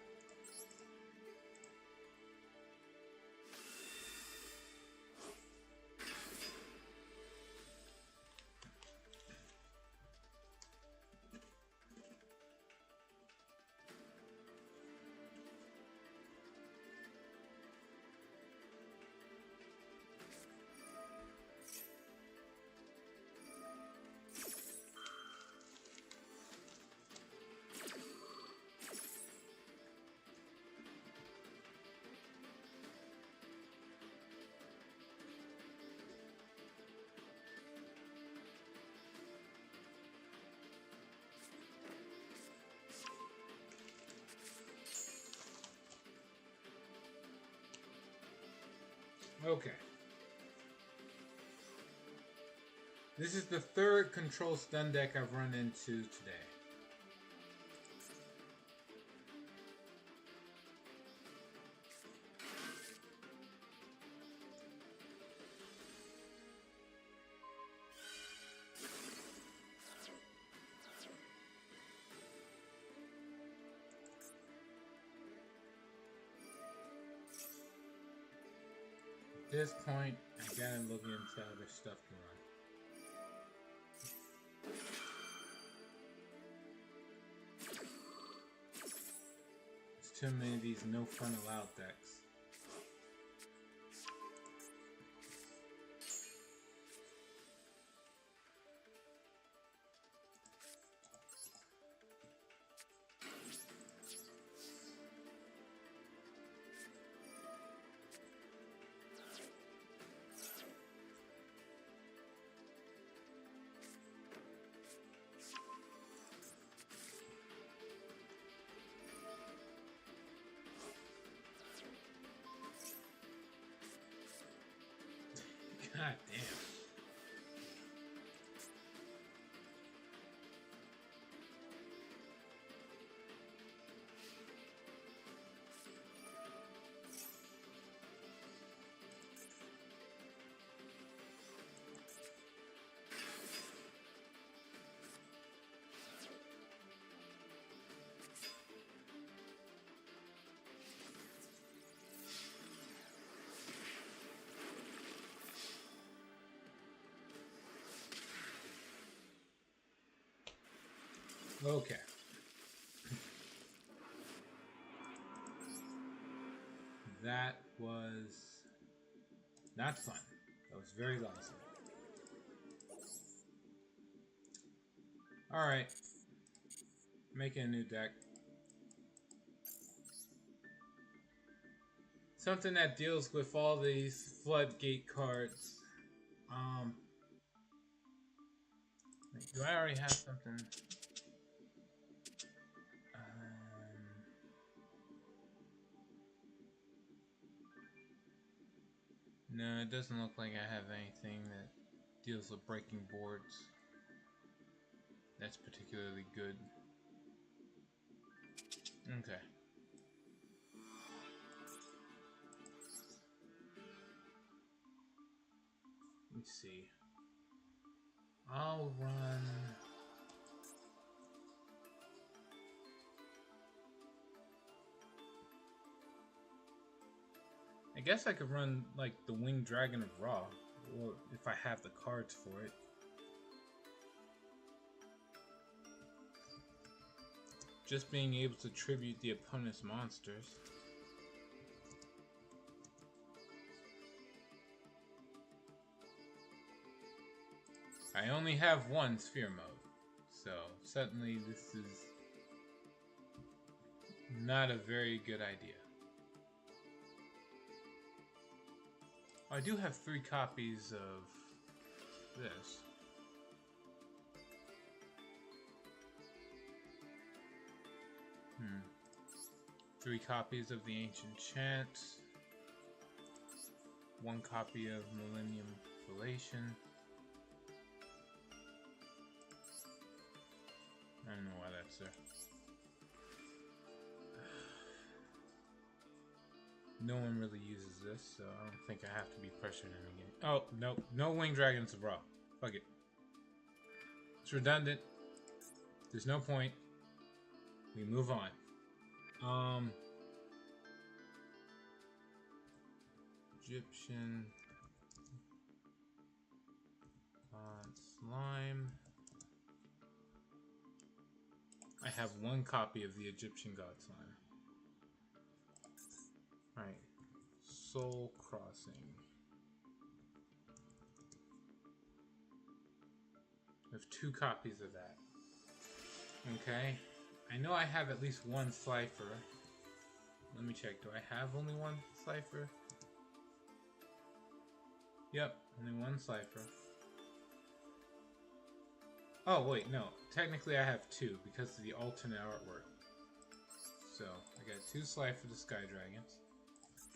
Okay. This is the 3rd control stun deck I've run into today. At this point, I gotta look into other stuff to run. There's too many of these no fun allowed decks. God damn. Okay. That was not fun. That was very lousy. Alright. Making a new deck. Something that deals with all these floodgate cards. Wait, do I already have something? No, it doesn't look like I have anything that deals with breaking boards. That's particularly good. Okay. Let's see. I'll run... I guess I could run, like, the Winged Dragon of Ra, or if I have the cards for it. Just being able to tribute the opponent's monsters. I only have one sphere mode, so suddenly this is not a very good idea. I do have 3 copies of this. Hmm. 3 copies of the Ancient Chant. 1 copy of Millennium Relation. I don't know why that's there. No one really uses this, so I don't think I have to be pressured in the game. Oh, no. No Winged Dragons of Ra. Fuck it. It's redundant. There's no point. We move on. Egyptian Slime. I have 1 copy of the Egyptian God Slime. Alright. Soul Crossing. I have 2 copies of that. Okay. I know I have at least 1 Slifer. Let me check. Do I have only 1 Slifer? Yep, only 1 Slifer. Oh, wait, no. Technically I have 2 because of the alternate artwork. So, I got 2 Slifer the Sky Dragons.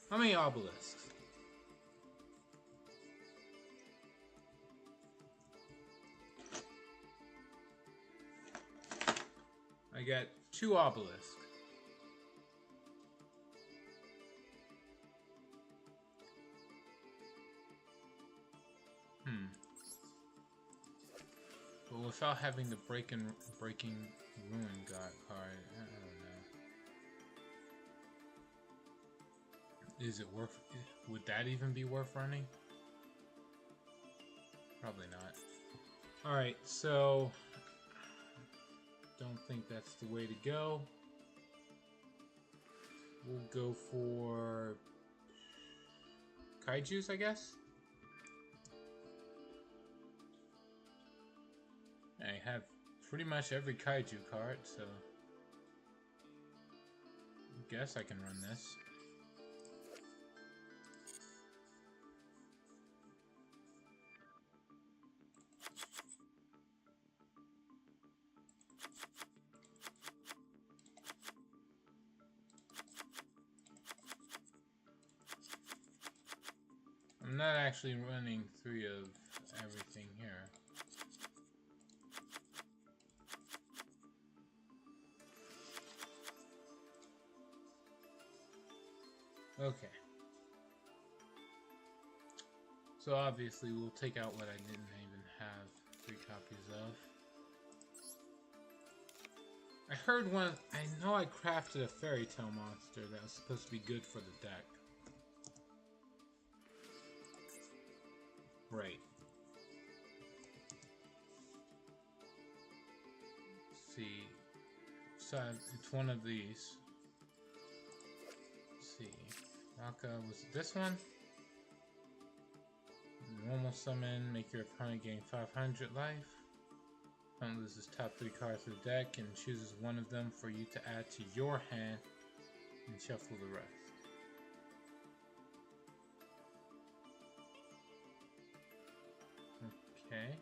How many obelisks? I got 2 obelisks. But without having the Breaking Ruin God card, I don't know. Is it worth? Would that even be worth running? Probably not. All right, so don't think that's the way to go. We'll go for Kaijus, I guess. I have pretty much every Kaiju card, so I guess I can run this. I'm not actually running 3 of everything here. Okay. So obviously we'll take out what I didn't even have 3 copies of. I heard one, I know I crafted a fairy tale monster that was supposed to be good for the deck. Right. Let's see. So it's one of these. Let's see. Raka, was it this one? Normal summon, make your opponent gain 500 life. Opponent loses top 3 cards of the deck and chooses one of them for you to add to your hand and shuffle the rest. Okay.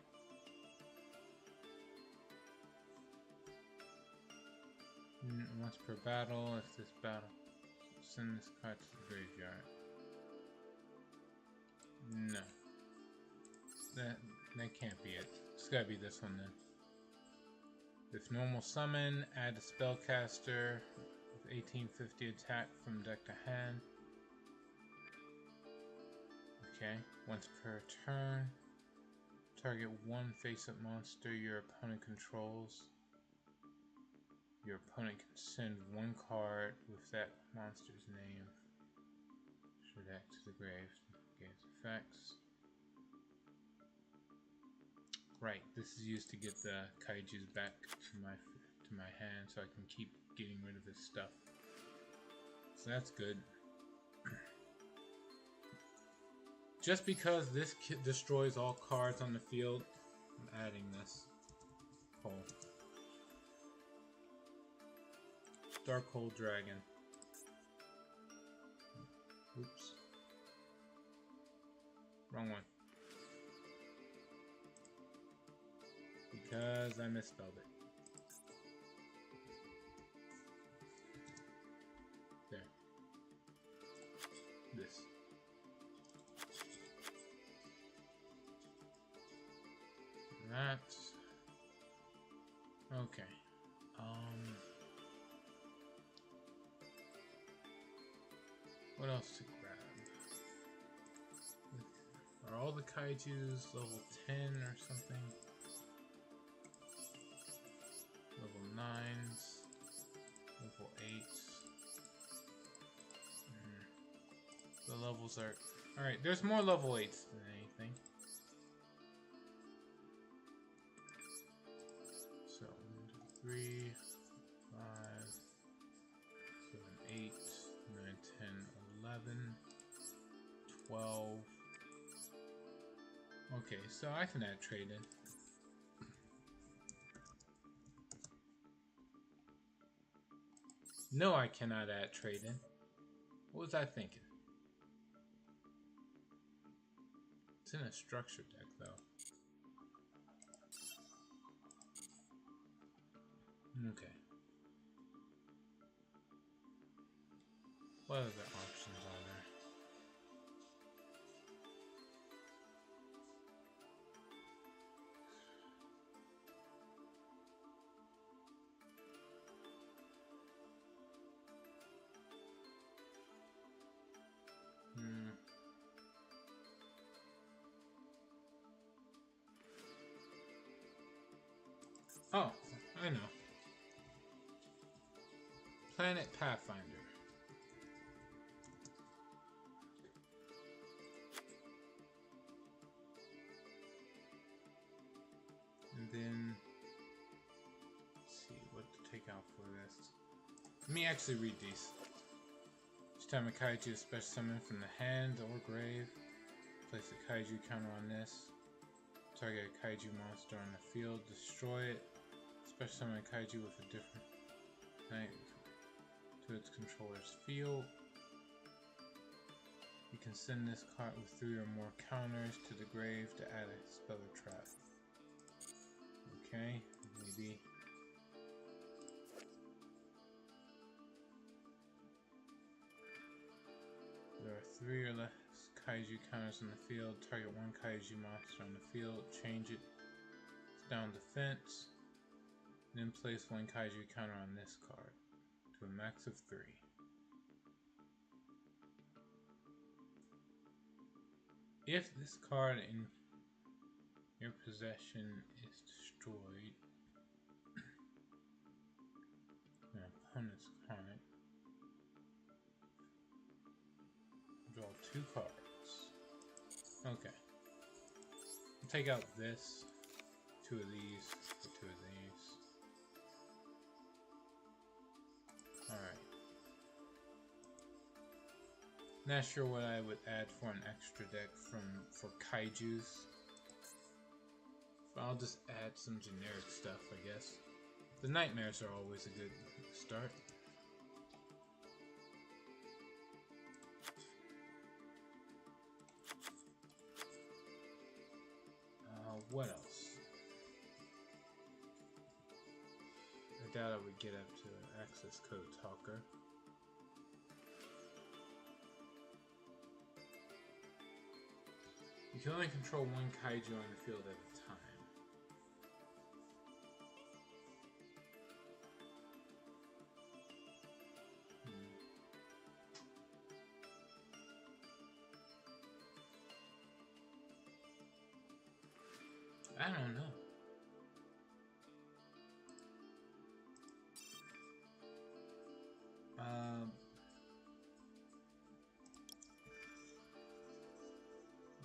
Once per battle, if this battle, send this card to the graveyard. No. That can't be it. It's gotta be this one then. With normal summon, add a spellcaster with 1850 attack from deck to hand. Okay, once per turn. Target one face-up monster your opponent controls. Your opponent can send one card with that monster's name to deck to the grave. Gains effects. Right, this is used to get the kaijus back to my hand so I can keep getting rid of this stuff. So that's good. Just because this destroys all cards on the field, I'm adding this. Hole. Darkhold Dragon. Oops. Wrong one. Because I misspelled it. There. This. That. Okay. What else to grab? Are all the kaijus level 10 or something? Level 9s, level 8s. The levels are... Alright, there's more level 8s than anything. So, 1, 2, 3, 5, 7, 8, 9, 10, 11, 12. Okay, so I can add trade in. No, I cannot add trade in. What was I thinking? It's in a structure deck, though. Okay. What other options are there? Oh, I know. Planet Pathfinder. And then, let's see what to take out for this. Let me actually read these. Each time a kaiju is special summoned from the hand or grave, place a kaiju counter on this. Target a kaiju monster on the field, destroy it. Special summon a kaiju with a different type to its controller's field. You can send this card with 3 or more counters to the grave to add a spell or trap. Okay, maybe. There are 3 or less kaiju counters on the field. Target one kaiju monster on the field. Change it down the fence. Then place one kaiju counter on this card to a max of 3. If this card in your possession is destroyed, an opponent's card, draw 2 cards. Okay. Take out this, 2 of these, for 2 of these. Alright. Not sure what I would add for an extra deck for kaijus. I'll just add some generic stuff, I guess. The nightmares are always a good start. What else? I doubt I would get up to access code talker. You can only control one kaiju on the field at a time. I don't know.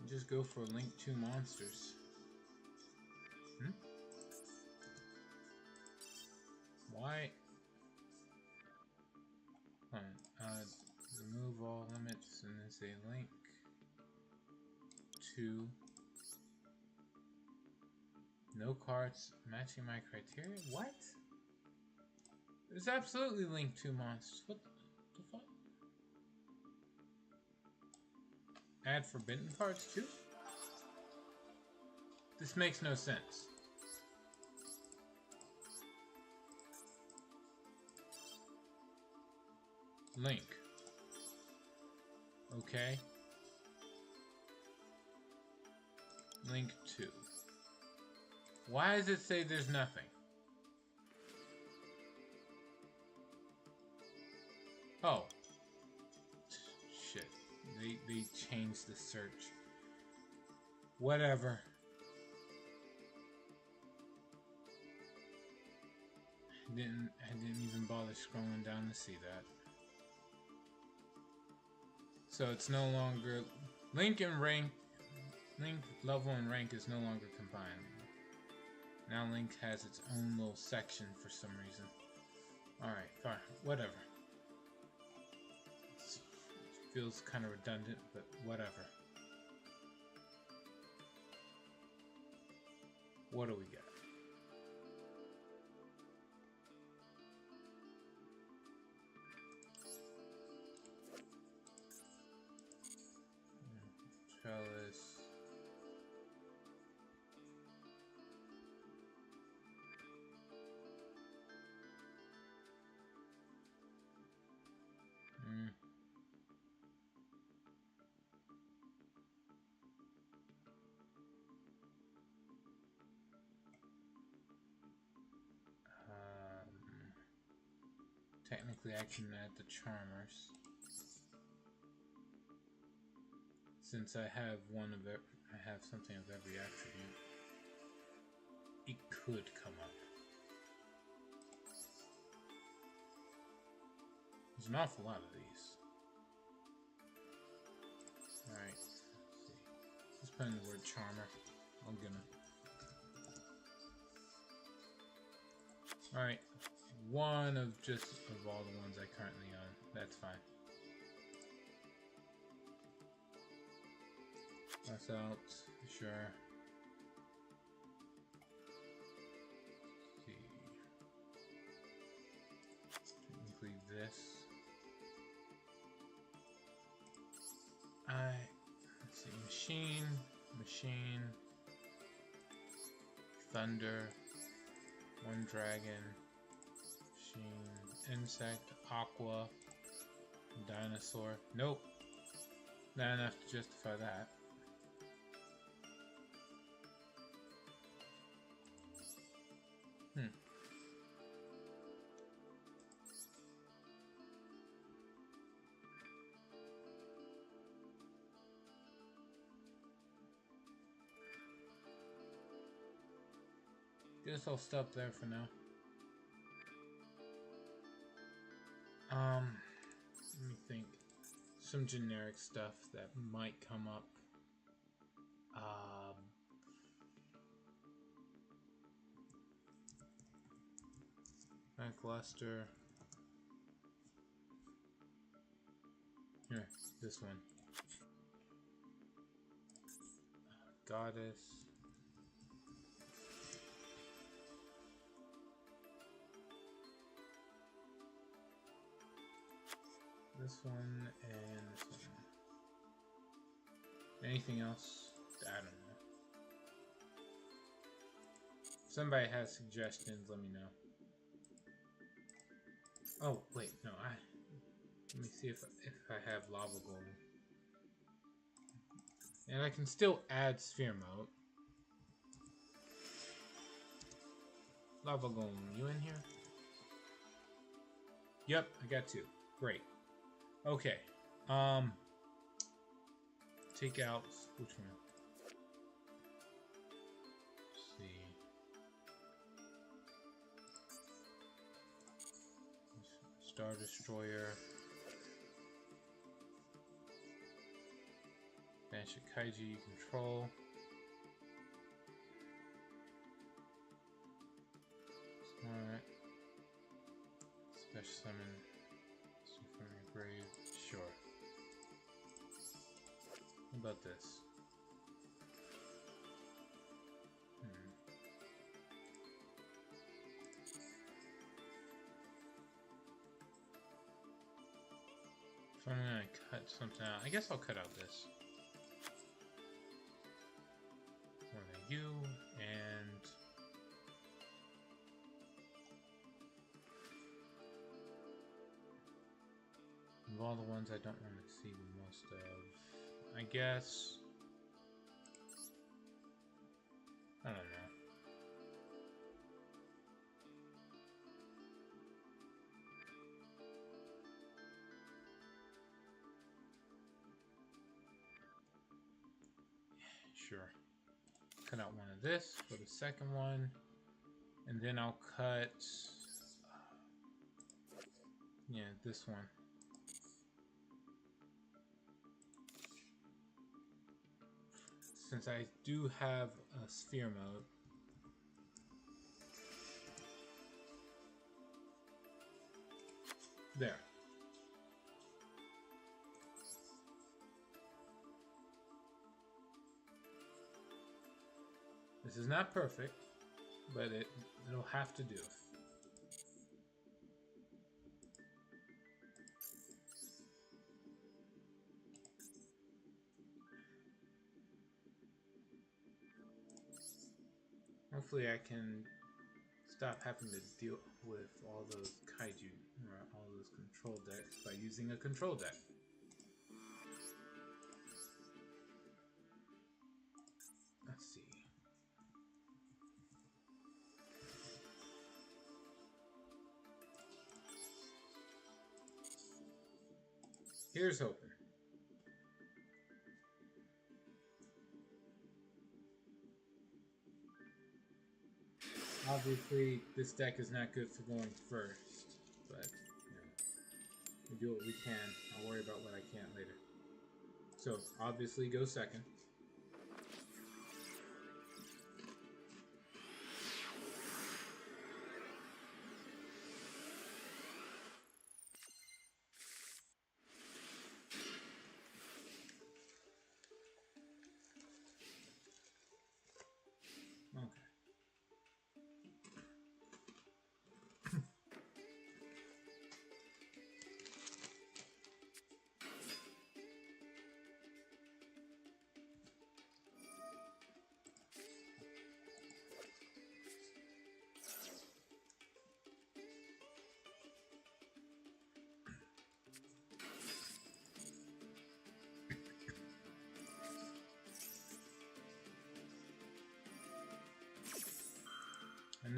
Just go for Link 2 monsters. Why? Remove all limits and then say Link 2. No cards matching my criteria? What? There's absolutely Link 2 monsters. What the fuck? Add forbidden cards too? This makes no sense. Link. Okay. Link 2. Why does it say there's nothing? Oh. Shit. They changed the search. Whatever. I didn't even bother scrolling down to see that. So it's no longer Link and rank. Link level and rank is no longer combined. Now Link has its own little section for some reason. Alright, fine. Whatever. It feels kind of redundant, but whatever. What do we got? Trellis. Technically, I can add the Charmers. Since I have one of it, I have something of every attribute. It could come up. There's an awful lot of these. Alright, let's see. Let's put in the word Charmer. I'm gonna. Alright. One of all the ones I currently own. That's fine. That's out. Sure. Let's see. Include this. Let's see. Machine. Thunder. One dragon. Insect, aqua, dinosaur. Nope. Not enough to justify that. Guess I'll stop there for now. Let me think. Some generic stuff that might come up. Lackluster. Here, this one. Goddess. This one and this one. Anything else? I don't know. If somebody has suggestions, let me know. Oh, wait, no, let me see if I have lava golem. And I can still add sphere mode. Lava golem, you in here? Yep, I got two. Great. Okay. Take out which one? Let's see. Star Destroyer. Banshee Kaiji control. Alright. Special summon. From your grave. Sure. How about this? If I'm gonna cut something out, I guess I'll cut out this. More than you, and of all the ones I don't want to see the most of, I guess. I don't know. Sure. Cut out one of this for the second one, and then I'll cut, yeah, this one. Since I do have a sphere mode, there. This is not perfect, but it'll have to do. Hopefully I can stop having to deal with all those kaiju, or all those control decks, by using a control deck. Let's see. Here's hoping. Obviously, this deck is not good for going first, but you know, we do what we can. I'll worry about what I can't later. So, obviously, go second.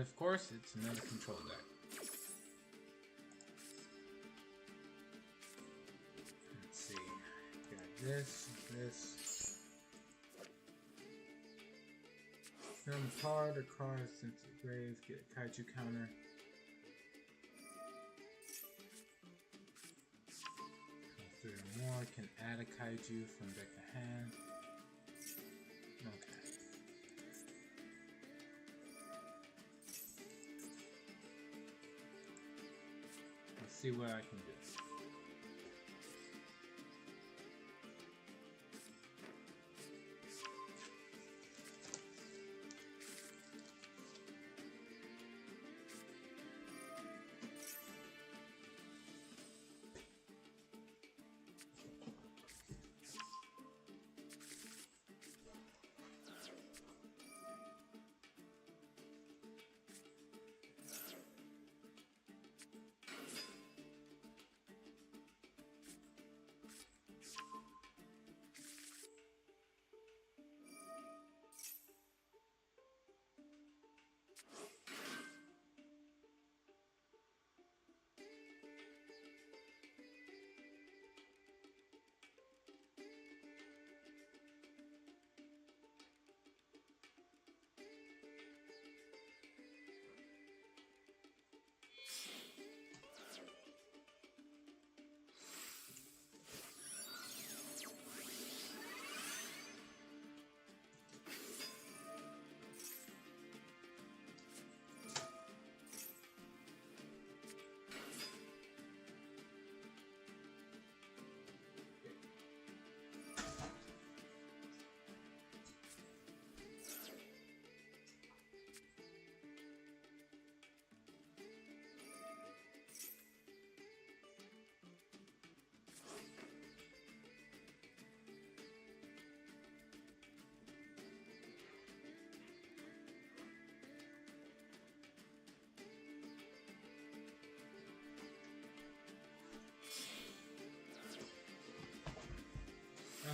of course, it's another control deck. Let's see. Got this. From a card or cards since the grave, get a kaiju counter. Three or more, can add a kaiju from deck to hand. Okay. Let's see what I can do.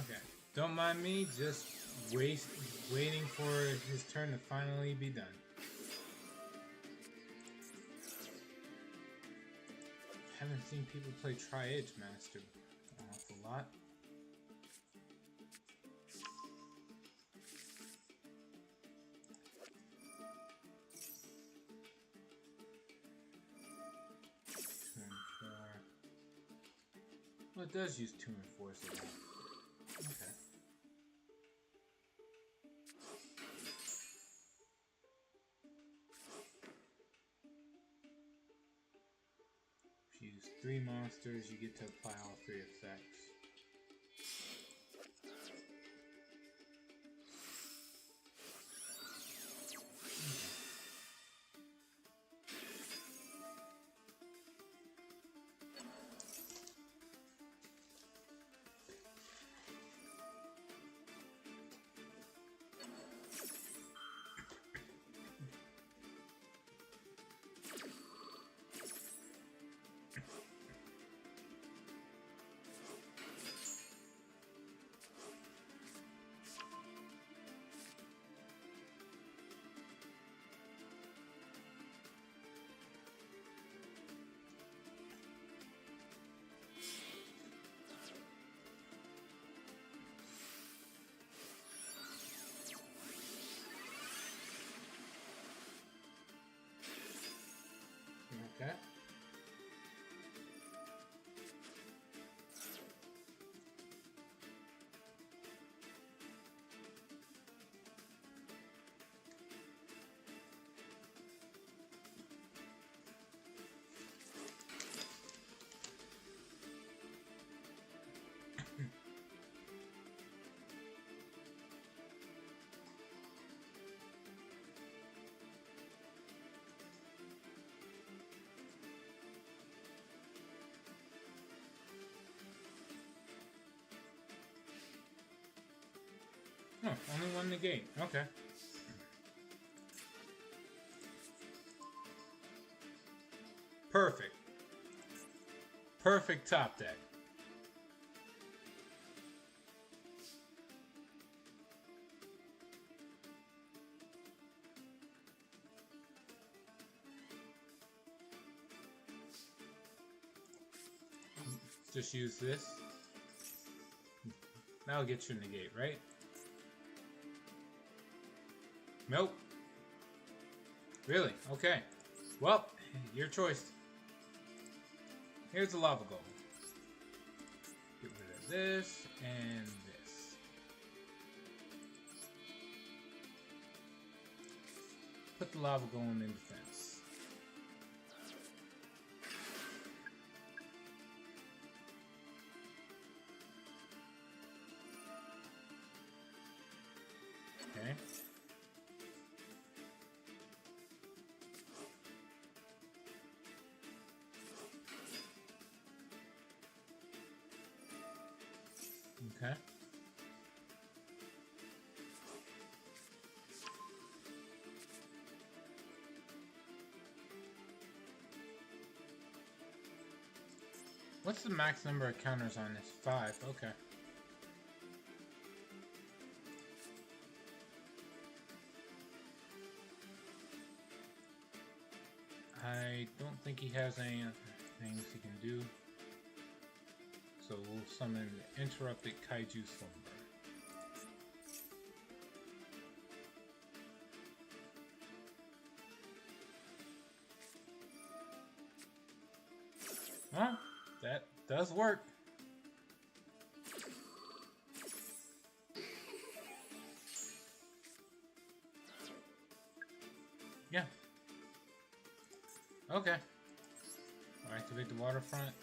Okay, don't mind me, just waiting for his turn to finally be done. Haven't seen people play Tri-Edge Master an awful lot. Well, it does use 2 and 4, so that. Okay. If you use 3 monsters, you get to apply all 3 effects. Okay. Oh, only 1 negate. Okay. Perfect. Perfect top deck. Just use this. That'll get you in the gate, right? Nope. Really? Okay. Well, your choice. Here's the lava golem. Get rid of this and this. Put the lava golem in defense. Okay. Okay. What's the max number of counters on this? 5. Okay. I don't think he has any other things he can do. So we'll summon the Interrupted Kaiju Slumber. Well, that does work. Yeah. Okay. I'll activate the waterfront.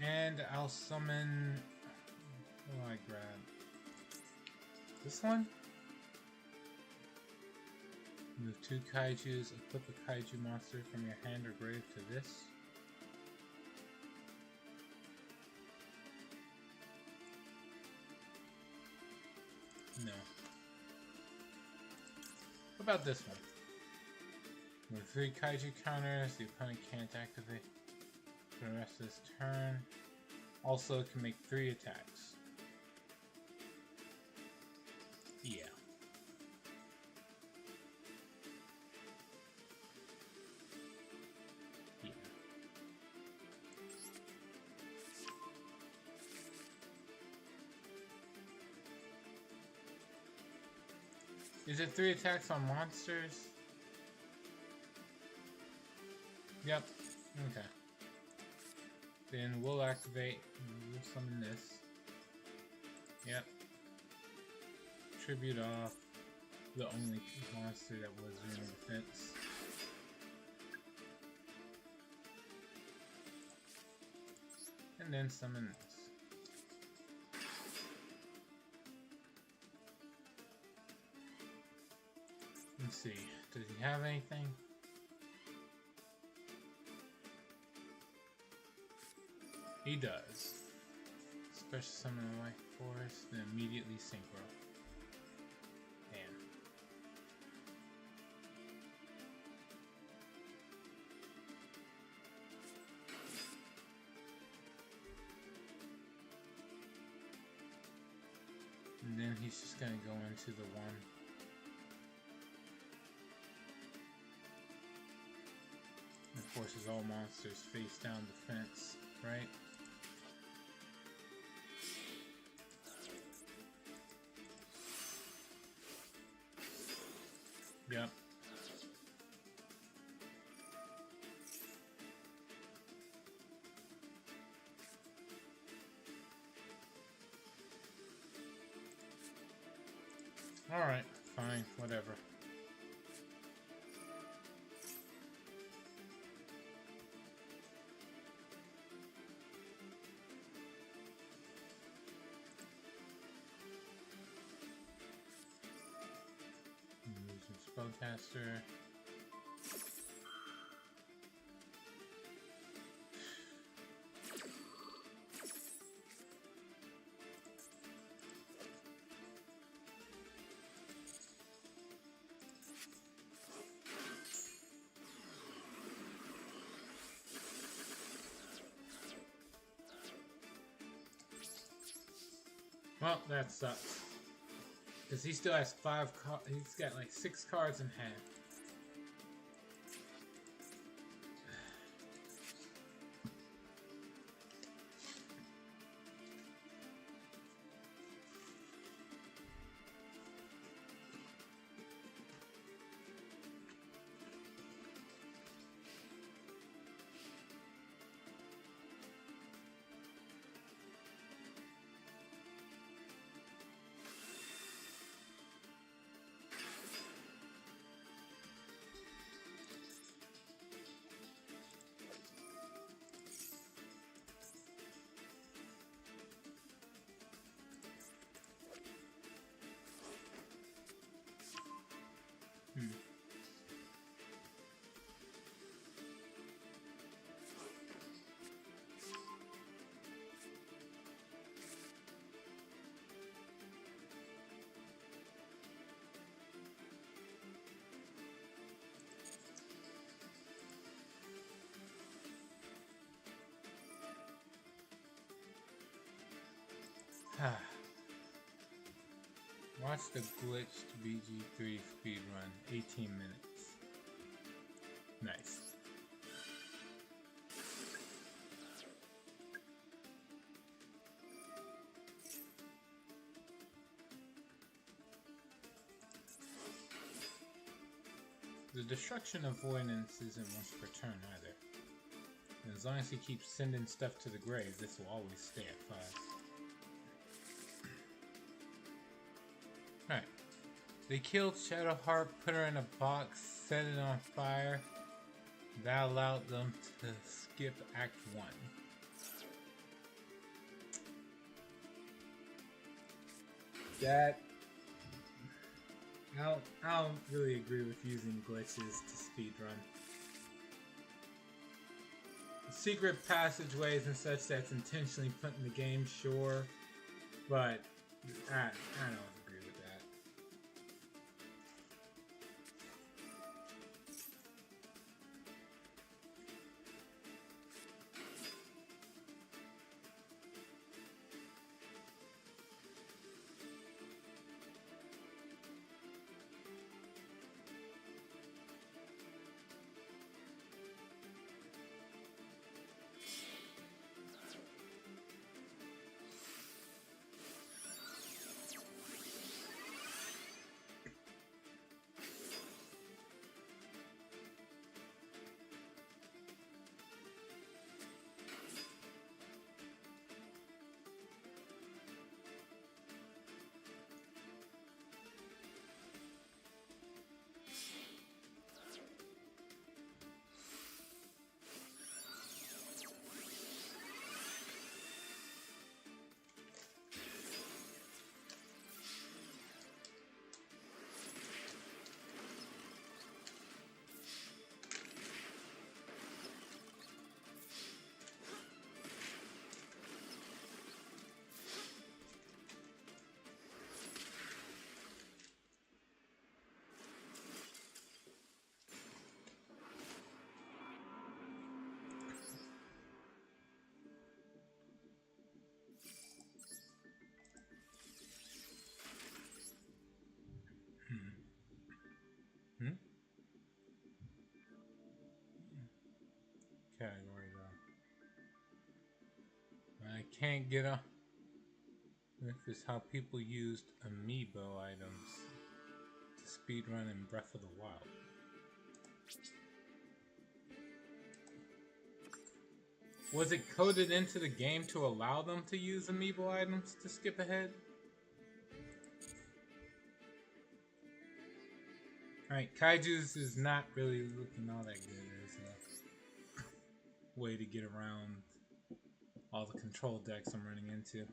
And I'll summon... What do I grab? This one? Move 2 kaijus, equip a kaiju monster from your hand or grave to this. No. What about this one? Move 3 kaiju counters, the opponent can't activate for the rest of this turn. Also, it can make 3 attacks. Yeah. Yeah. Is it 3 attacks on monsters? Yep. Okay. Then we'll activate, we'll summon this. Yep. Tribute off the only monster that was in defense. And then summon this. Let's see, does he have anything? He does. Special summon a life force, then immediately synchro. Damn. And then he's just gonna go into the one. And forces all monsters face down defense, right? Yep. Alright, fine, whatever. Spellcaster. Well, that sucks. Because he still has 5 cards. He's got like 6 cards in hand. Watch the glitched BG3 speedrun. 18 minutes. Nice. The destruction avoidance isn't once per turn either. And as long as he keeps sending stuff to the grave, this will always stay at 5. Alright. They killed Shadowheart, put her in a box, set it on fire. That allowed them to skip Act 1. That... I don't really agree with using glitches to speedrun. Secret passageways and such that's intentionally put in the game, sure. But I don't agree with that. Category though. I can't get on. This is how people used amiibo items to speedrun in Breath of the Wild. Was it coded into the game to allow them to use amiibo items to skip ahead? Alright, Kaiju's is not really looking all that good as a way to get around all the control decks I'm running into.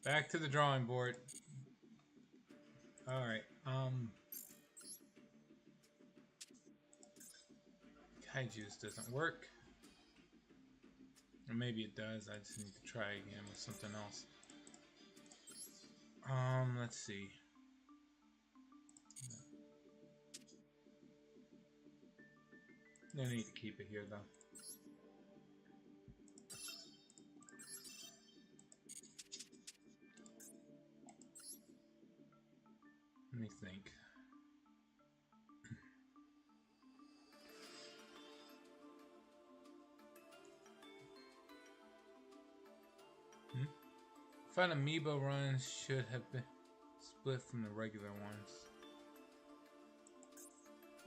Back to the drawing board. Alright, Kaiju's doesn't work. Or maybe it does, I just need to try again with something else. Let's see. No need to keep it here though. Let me think. Fun amiibo runs should have been split from the regular ones.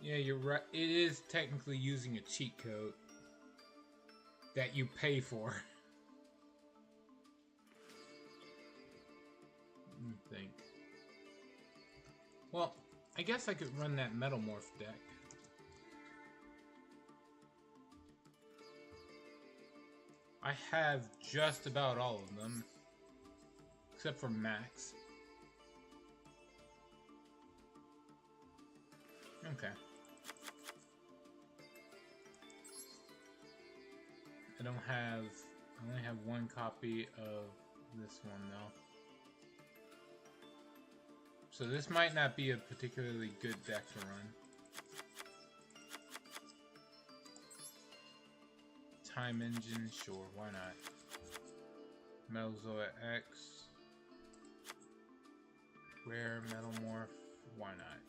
Yeah, you're right. It is technically using a cheat code that you pay for. Let me think. Well, I guess I could run that Metamorph deck. I have just about all of them. Except for Max. Okay. I only have one copy of this one though. So this might not be a particularly good deck to run. Time Engine, sure, why not? Metalzoa X. Rare Metalmorph. Why not?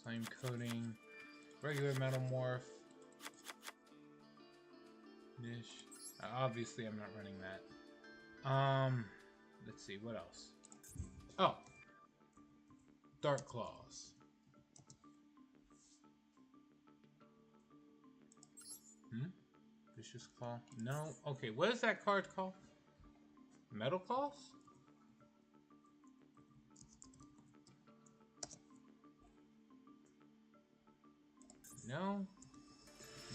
Flame Coating. Regular Metalmorph. Niche. Obviously, I'm not running that. Let's see, what else? Oh! Dark Claws. Vicious Claw? No. Okay, what is that card called? Metal Claws? No.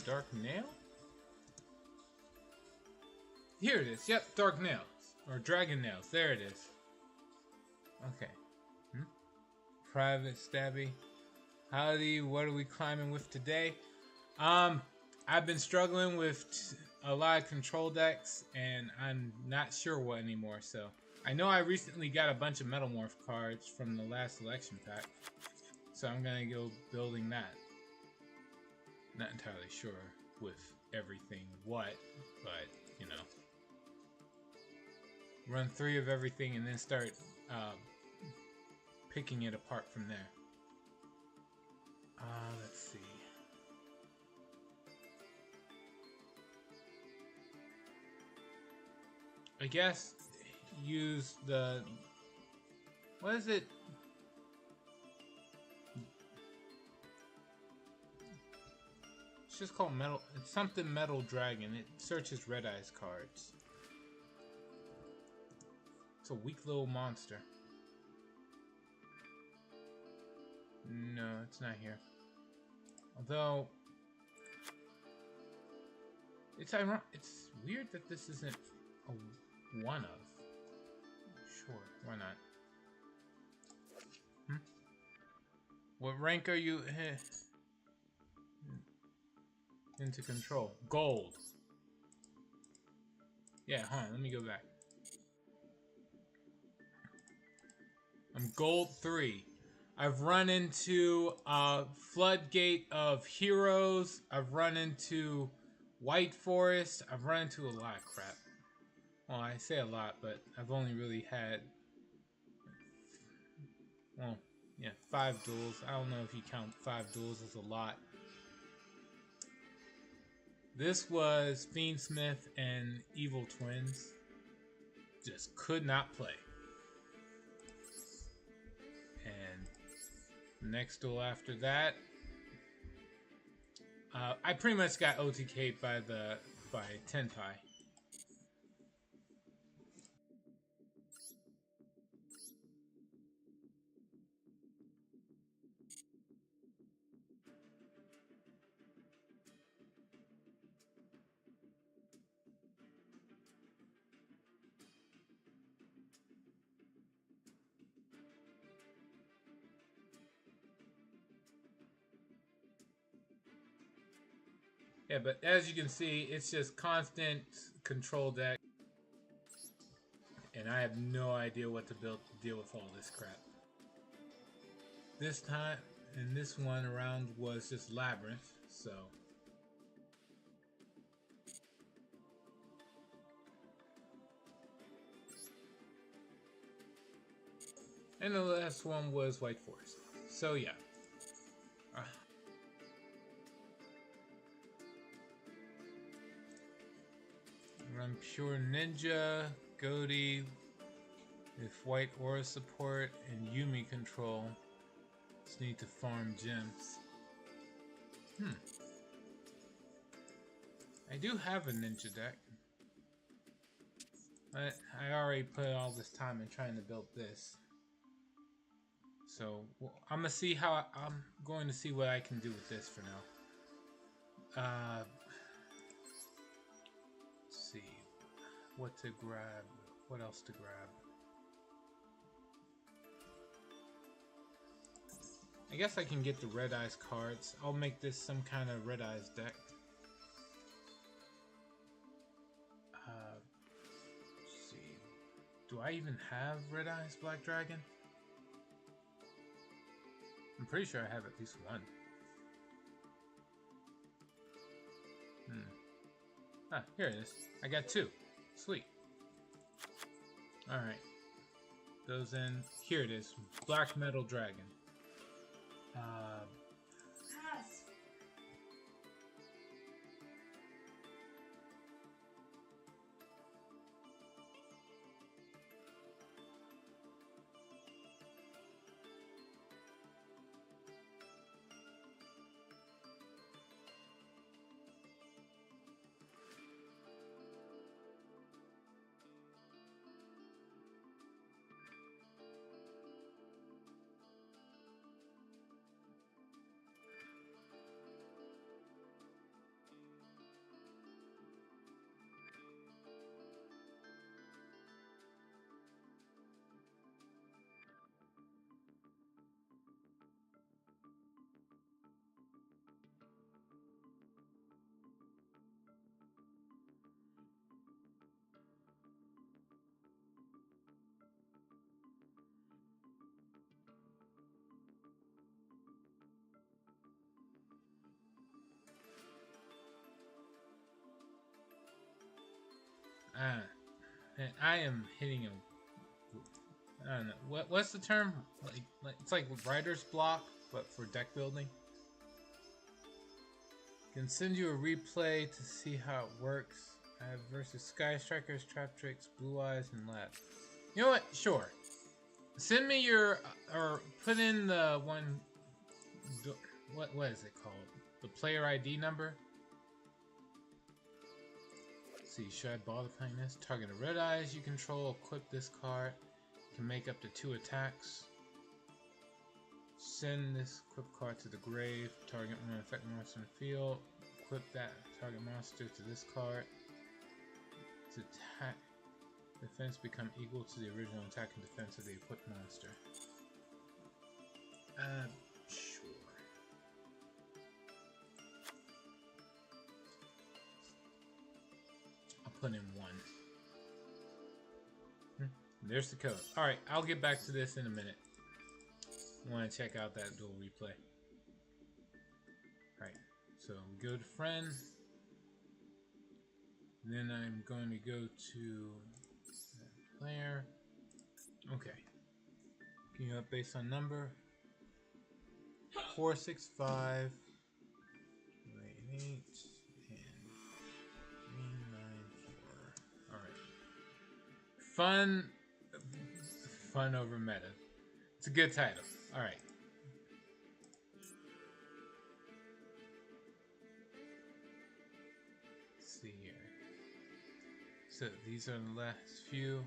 Dark Nail? Here it is. Yep, Dark Nails. Or Dragon Nails. There it is. Okay. Private Stabby. Howdy, what are we climbing with today? I've been struggling with a lot of control decks, and I'm not sure what anymore, so. I know I recently got a bunch of Metalmorph cards from the last election pack, so I'm gonna go building that. Not entirely sure with everything what, but, you know. Run 3 of everything and then start picking it apart from there. Let's see. I guess use the... What is it? It's just called Metal... It's something Metal Dragon. It searches Red Eyes cards. It's a weak little monster. No, it's not here. Although... It's ironic. It's weird that this isn't a one of. Sure, why not? What rank are you into control? Gold. Yeah, hold on, let me go back. I'm gold 3. I've run into Floodgate of Heroes. I've run into White Forest. I've run into a lot of crap. Well, I say a lot, but I've only really had, well, yeah, 5 duels. I don't know if you count 5 duels as a lot. This was Fiendsmith and Evil Twins. Just could not play. And next duel after that, I pretty much got OTK'd by Tentai. Yeah, but as you can see, it's just constant control deck. And I have no idea what to build to deal with all this crap. This time, and this one around was just Labyrinth, so... And the last one was White Forest. So yeah. Run Pure Ninja, Goaty, with White Aura support, and Yumi control. Just need to farm gems. I do have a ninja deck. But I already put all this time in trying to build this. So I'm gonna see how I'm going to see what I can do with this for now. Let's see what to grab. What else to grab? I guess I can get the Red Eyes cards. I'll make this some kind of Red Eyes deck. Let's see. Do I even have Red Eyes Black Dragon? I'm pretty sure I have at least one. Ah, here it is. I got 2. Sweet. Alright. Goes in. Here it is. Black Metal Dragon. I am hitting him. I don't know. What's the term? Like it's like writer's block, but for deck building. Can send you a replay to see how it works. I have versus Sky Strikers, Trap Tricks, Blue Eyes, and Lab. You know what? Sure. Send me your or put in the one. What is it called? The player ID number. Let's see, should I bother playing this? Target a Red Eyes you control. Equip this card. Can make up to 2 attacks. Send this equipped card to the grave. Target one effect monster in the field. Equip that target monster to this card. Its attack defense become equal to the original attack and defense of the equipped monster. Sure. I'll put in 1. There's the code. Alright, I'll get back to this in a minute. I want to check out that dual replay. Alright, so we go to friend. Then I'm going to go to player. Okay. Can you up based on number? 465 8 and 394. Alright. Fun over meta. It's a good title. Alright. Let's see here. So these are the last few.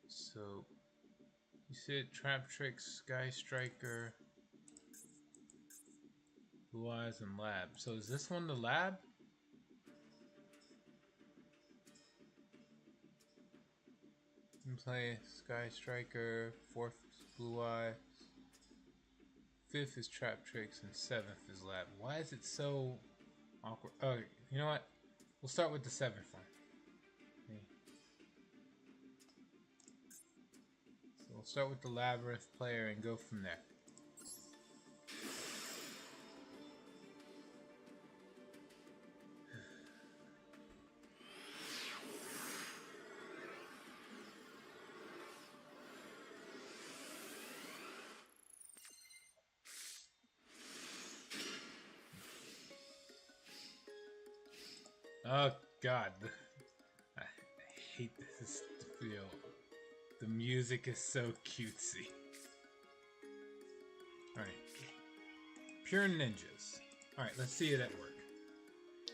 So you said Trap Tricks, Sky Striker, Blue Eyes, and Lab. So is this one the Lab? You can play Sky Striker, 4th is Blue Eyes, 5th is Trap Tricks, and 7th is Lab. Why is it so awkward? Oh, you know what? We'll start with the 7th one. Okay. So we'll start with the Labyrinth player and go from there. Oh God, I hate this feel. The music is so cutesy. Alright. Pure Ninjas. Alright, let's see it at work.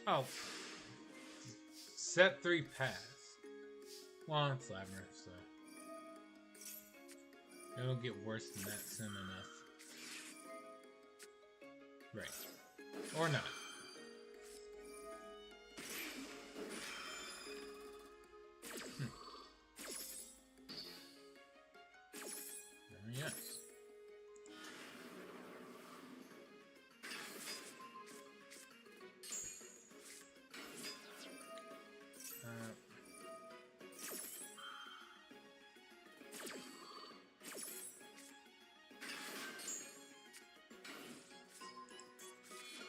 Oh. Set 3 paths. Well, it's Labyrinth, so it'll get worse than that soon enough. Right. Or not. Yes.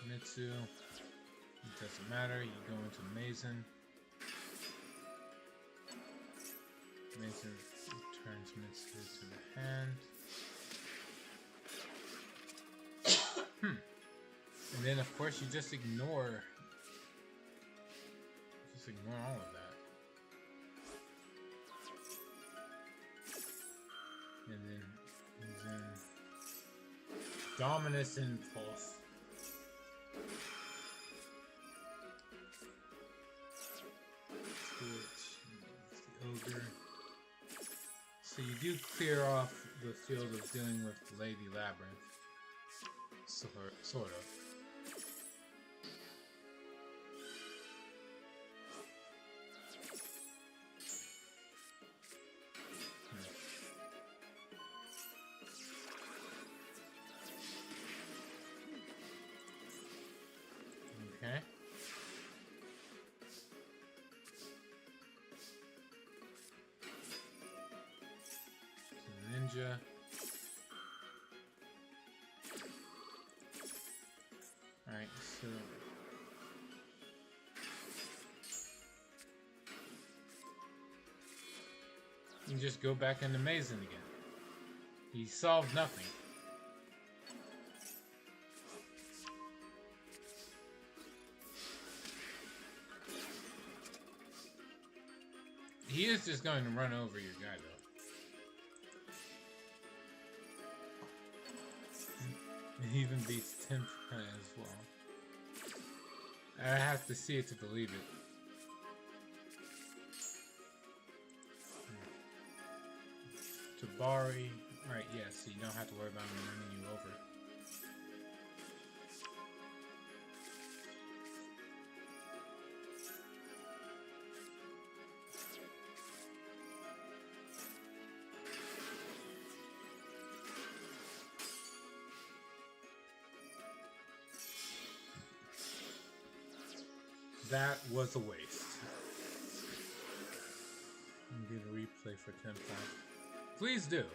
Mitsu. It doesn't matter. You go into Mazen. Mazen returns Mitsuda to the hand. And then, of course, you just ignore all of that. And then Dominus Impulse. Switch. The Ogre. So you do clear off the field of dealing with Lady Labyrinth. Sort of. Okay. So ninja. Alright, so you just go back into Mazen again. He solved nothing. He is just going to run over your guy, though. He even beats Tempa as well. I have to see it to believe it. Tabari. Alright, yeah, so you don't have to worry about him running you over. That was a waste. I'm gonna replay for 10 points. Please do.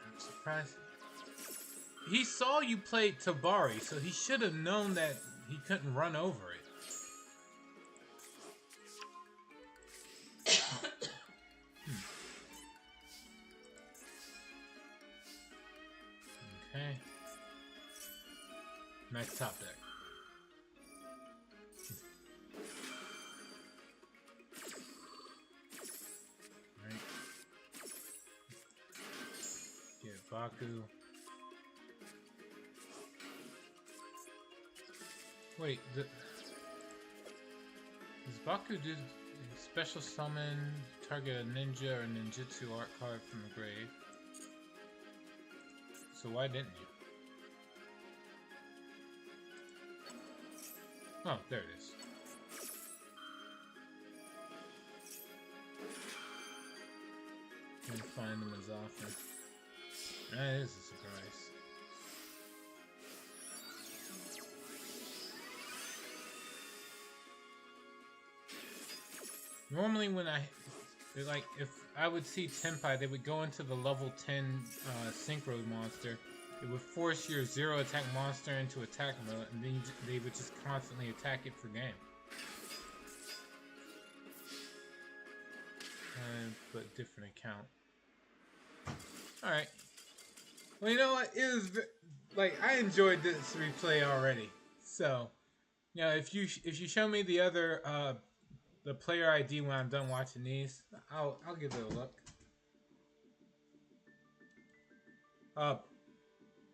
I'm surprised. He saw you play Tabari, so he should have known that he couldn't run over it. Okay. Nice top deck. Baku. Wait, does Baku do special summon, target a ninja or ninjutsu art card from the grave? So why didn't you? Oh, there it is. Can't find them as often. That is a surprise. Normally when if I would see Tenpai, they would go into the level 10 Synchro monster. It would force your 0 attack monster into attack mode, and then they would just constantly attack it for game. But different account. Alright. Well, you know what? It was I enjoyed this replay already. So, you know, if you show me the other the player ID when I'm done watching these, I'll give it a look.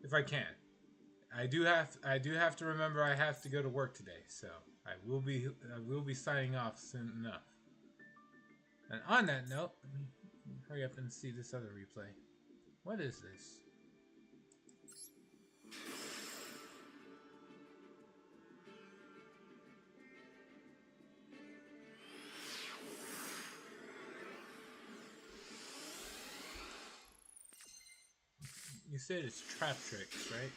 If I can. I do have to remember I have to go to work today, so I will be signing off soon enough. And on that note, let me hurry up and see this other replay. What is this? You said it's trap tricks, right?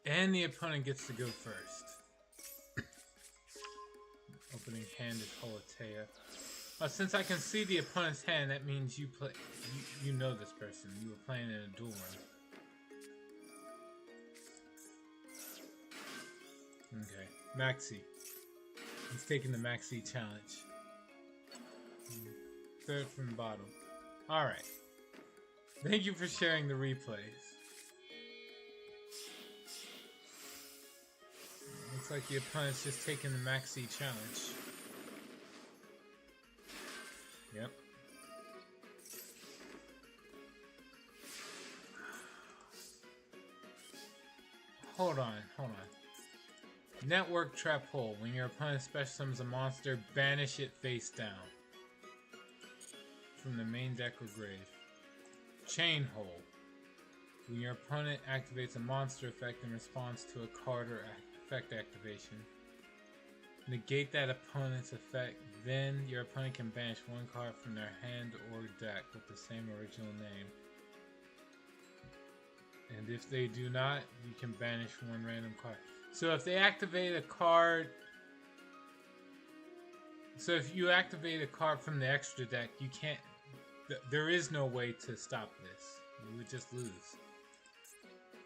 And the opponent gets to go first. Opening hand is Holatea. Since I can see the opponent's hand, that means you know this person. You were playing in a duel run. Maxi. He's taking the Maxi challenge. Third from the bottom. Alright. Thank you for sharing the replays. Looks like the opponent's just taking the Maxi challenge. Yep. Hold on. Network Trap Hole. When your opponent special summons a monster, banish it face down from the main deck or grave. Chain Hole. When your opponent activates a monster effect in response to a card or effect activation, negate that opponent's effect, then your opponent can banish one card from their hand or deck with the same original name. And if they do not, you can banish one random card. So if they activate a card... So if you activate a card from the extra deck, you can't... There is no way to stop this. You would just lose.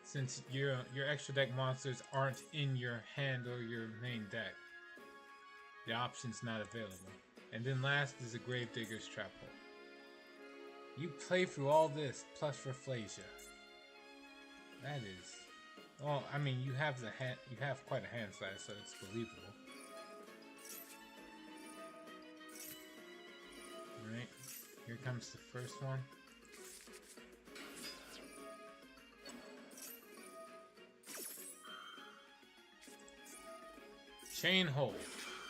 Since your extra deck monsters aren't in your hand or your main deck. The option's not available. And then last is a Gravedigger's Trap Hole. You play through all this, plus Rafflesia. That is... Well, I mean, you have quite a hand size, so it's believable. Alright, here comes the first one. Chain Hole,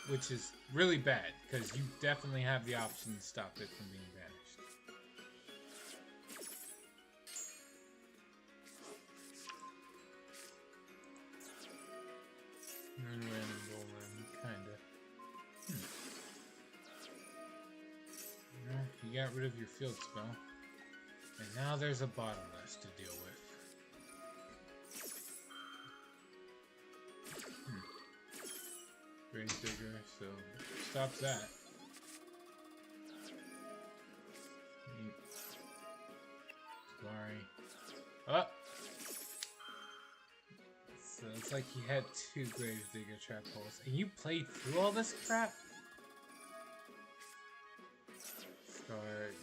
which is really bad, because you definitely have the option to stop it from being banished. Random roll kinda. You got rid of your field spell. And now there's a bottomless to deal with. Gravedigger, so stops that. Sorry. Up! So it's like he had two Gravedigger Trap Holes. And you played through all this crap? Start.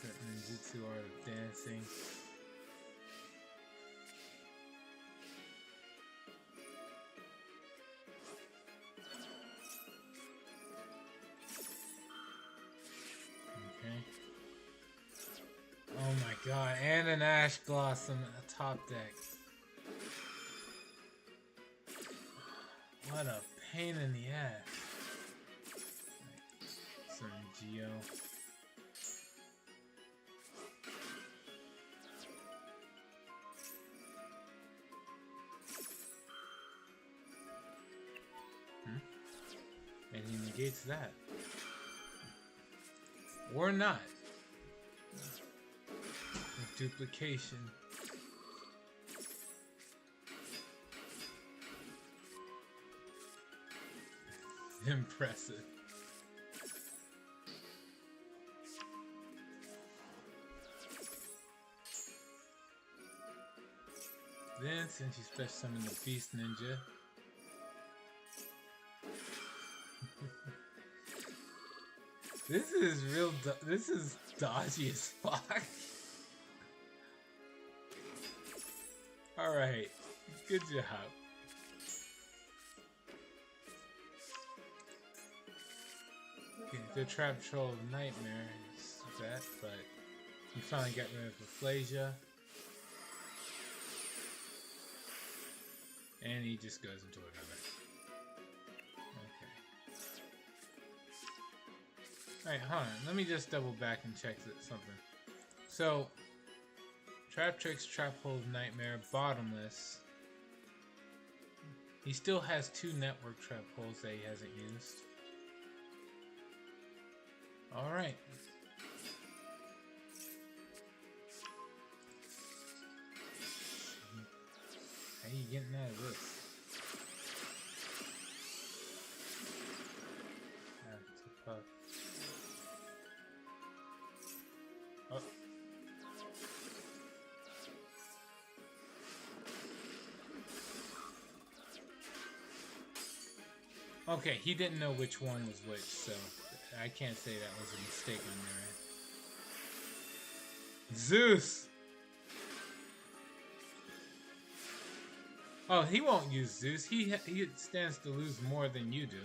Set Ninjutsu Art of Dancing. Okay. Oh my god, and an Ash Blossom top deck. What a pain in the ass. Right. Some Geo. And he negates that. Or not. With duplication. Impressive. Then, since you special summon the Beast Ninja, this is real. This is dodgy as fuck. All right, good job. Okay, the Trap Troll of Nightmare is that, but you finally got rid of Rafflesia. And he just goes into another. Okay. Alright, hold on. Let me just double back and check something. So, Trap Tricks, Trap Hole of Nightmare, Bottomless. He still has two network trap holes that he hasn't used. Alright. How are you getting out of this? Oh. Okay, he didn't know which one was which, so I can't say that was a mistake on their end. Zeus! Oh, he won't use Zeus. He stands to lose more than you do.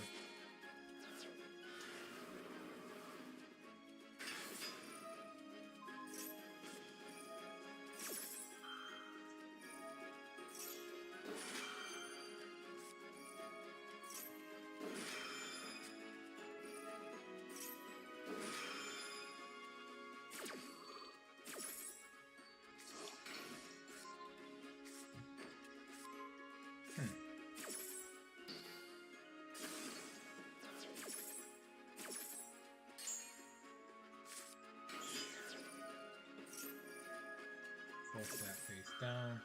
Force that face down.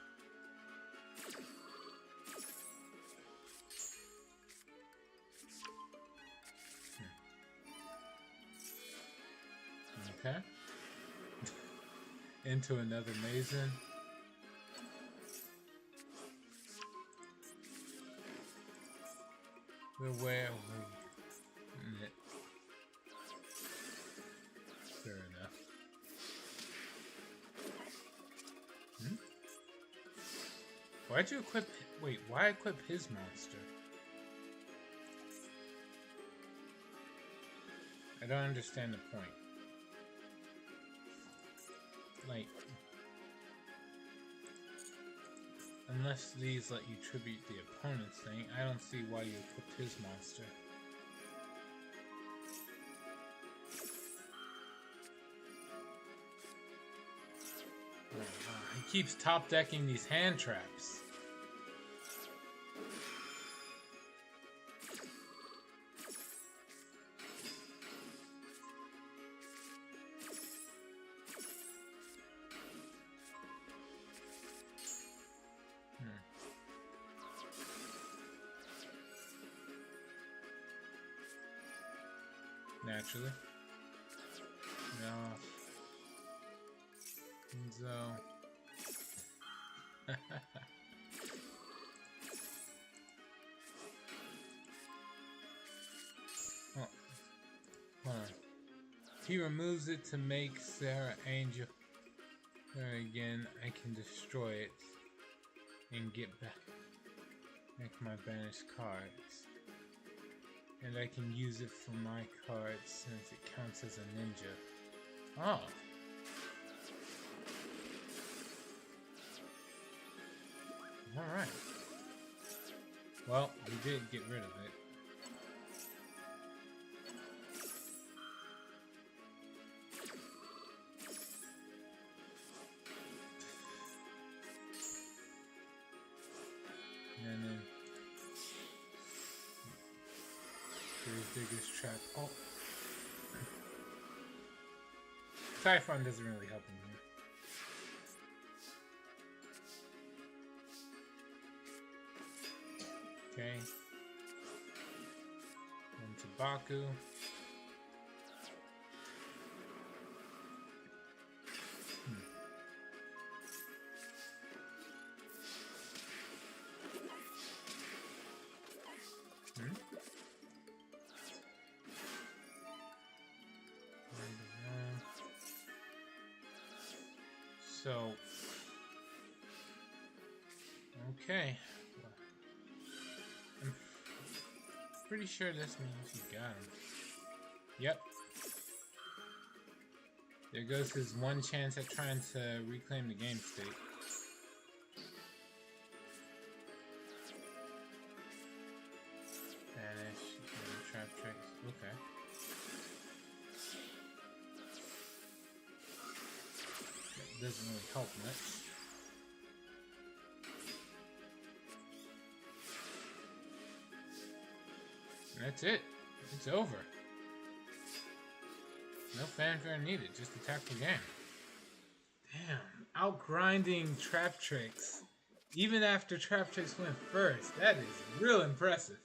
Okay. Into another Mason. The way. Fair enough. Why'd you equip... Wait, why equip his monster? I don't understand the point. Like... Unless these let you tribute the opponent's thing, I don't see why you equipped his monster. He keeps top decking these hand traps. Naturally. No. So. Oh. Hold on. He removes it to make Sarah Angel. There again, I can destroy it and get back my banished cards. And I can use it for my cards since it counts as a ninja. Oh. Alright. Well, we did get rid of it. And then his biggest trap. Oh. Typhon doesn't really help him here. Okay. One to Baku. So, okay. I'm pretty sure this means you got him. Yep. There goes his one chance at trying to reclaim the game state. Banish, trap tricks. Okay. That doesn't really help much. And that's it. It's over. No fanfare needed, just attack the game. Damn, outgrinding Trap Tricks. Even after Trap Tricks went first, that is real impressive.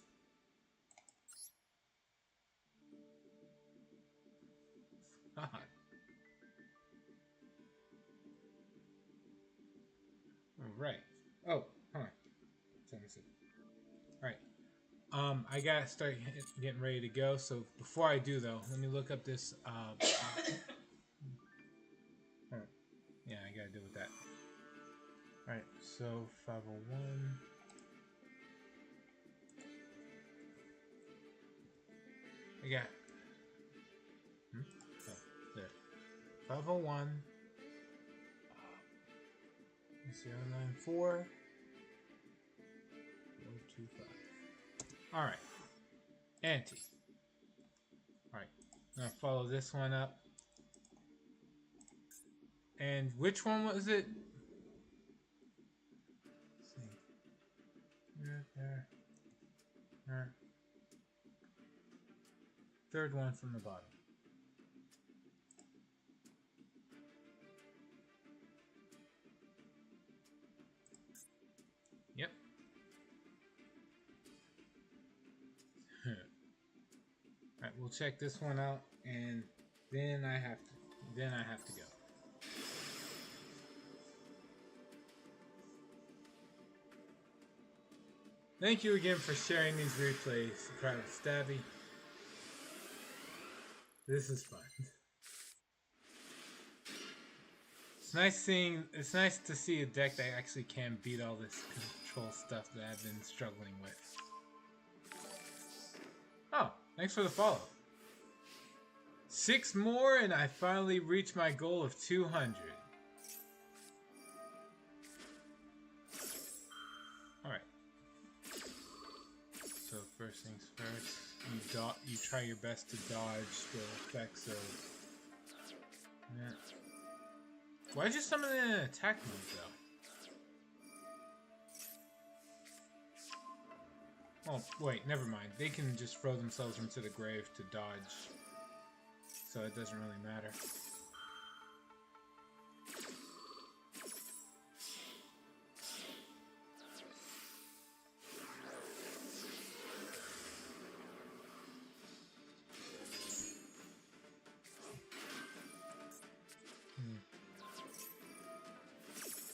Alright. Oh, huh. Alright. I gotta start getting ready to go. So before I do, though, let me look up this. Yeah, I gotta deal with that. All right, so 501. I got. Oh, there. 501. 094. 425. All right. Ante. All right. I'm gonna follow this one up. And which one was it? Let's see. There. Third one from the bottom. Yep. Alright, we'll check this one out, and then I have to go. Thank you again for sharing these replays, Private Stabby. This is fun. It's nice to see a deck that actually can beat all this control stuff that I've been struggling with. Oh, thanks for the follow. 6 more and I finally reached my goal of 200. Alright. So first things first, you try your best to dodge the effects of... Yeah. Why'd you summon in an attack mode though? Oh, wait, never mind. They can just throw themselves into the grave to dodge. So it doesn't really matter.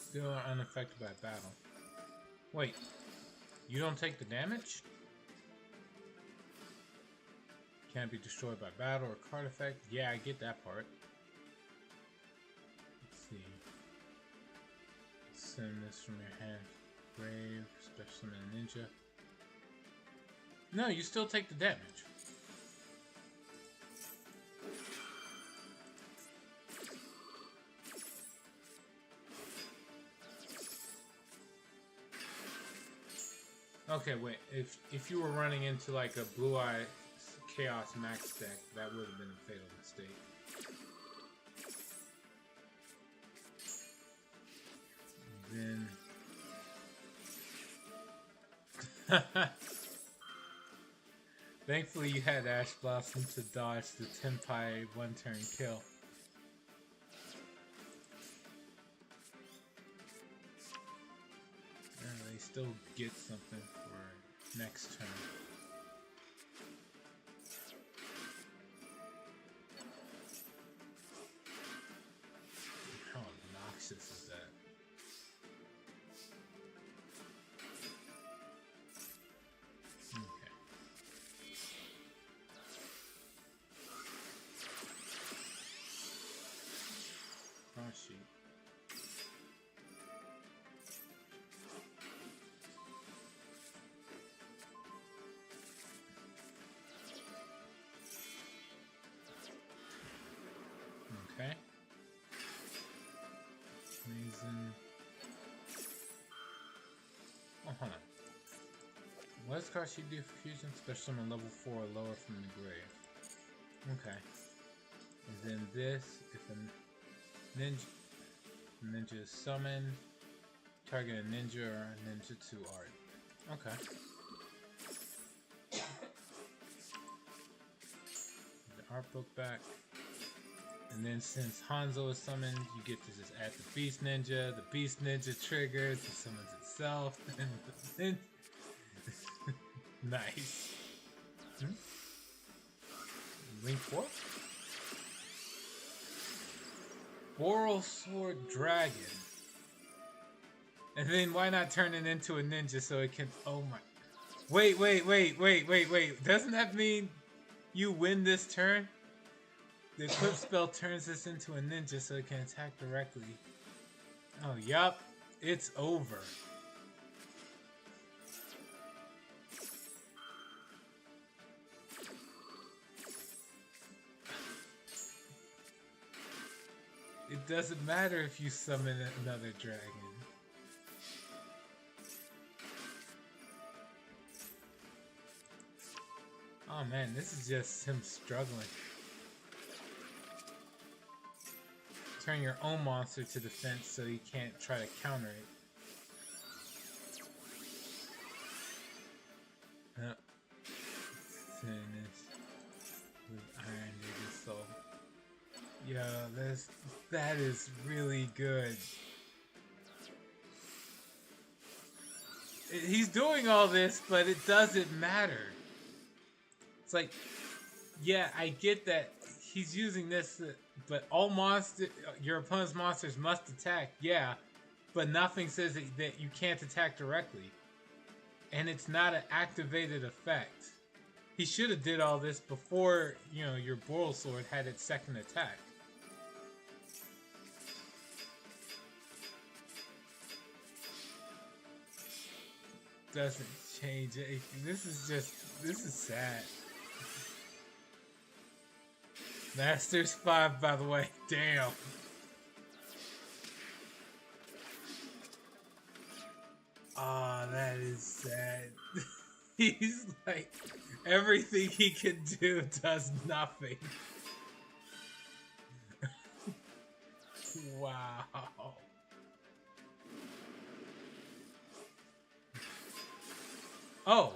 Still unaffected by battle. Wait, you don't take the damage? Can't be destroyed by battle or card effect. Yeah, I get that part. Let's see. Send this from your hand. Brave, special summon a ninja. No, you still take the damage. Okay, wait. If you were running into like a Blue Eye Chaos Max deck, that would have been a fatal mistake. Then thankfully you had Ash Blossom to dodge the Tenpai one-turn kill. They still get something for next turn. How obnoxious is that? Okay. Cross sheet. Okay. Reason. Oh, hold on. What does card sheet do for fusion? Special summon level 4 or lower from the grave. Okay. And then this, if a ninja is summoned, target a ninja or a ninjutsu art. Okay. The art book back. And then since Hanzo is summoned, you get to just add the Beast Ninja. The Beast Ninja triggers, it summons itself. And nice. Link 4? Boral Sword Dragon. And then why not turn it into a ninja so it can... Oh my... Wait. Doesn't that mean you win this turn? The equip spell turns this into a ninja so it can attack directly. Oh, yup. It's over. It doesn't matter if you summon another dragon. Oh man, this is just him struggling. Turn your own monster to defense so you can't try to counter it. Finish with Iron Digger Soul. Yo, that is really good. He's doing all this, but it doesn't matter. It's like, yeah, I get that he's using this, but all your opponent's monsters must attack, yeah, but nothing says that you can't attack directly. And it's not an activated effect. He should have did all this before, your Boral Sword had its second attack. Doesn't change anything. This is sad. Masters 5, by the way. Damn. Ah, that is sad. He's like, everything he can do does nothing. Wow. Oh.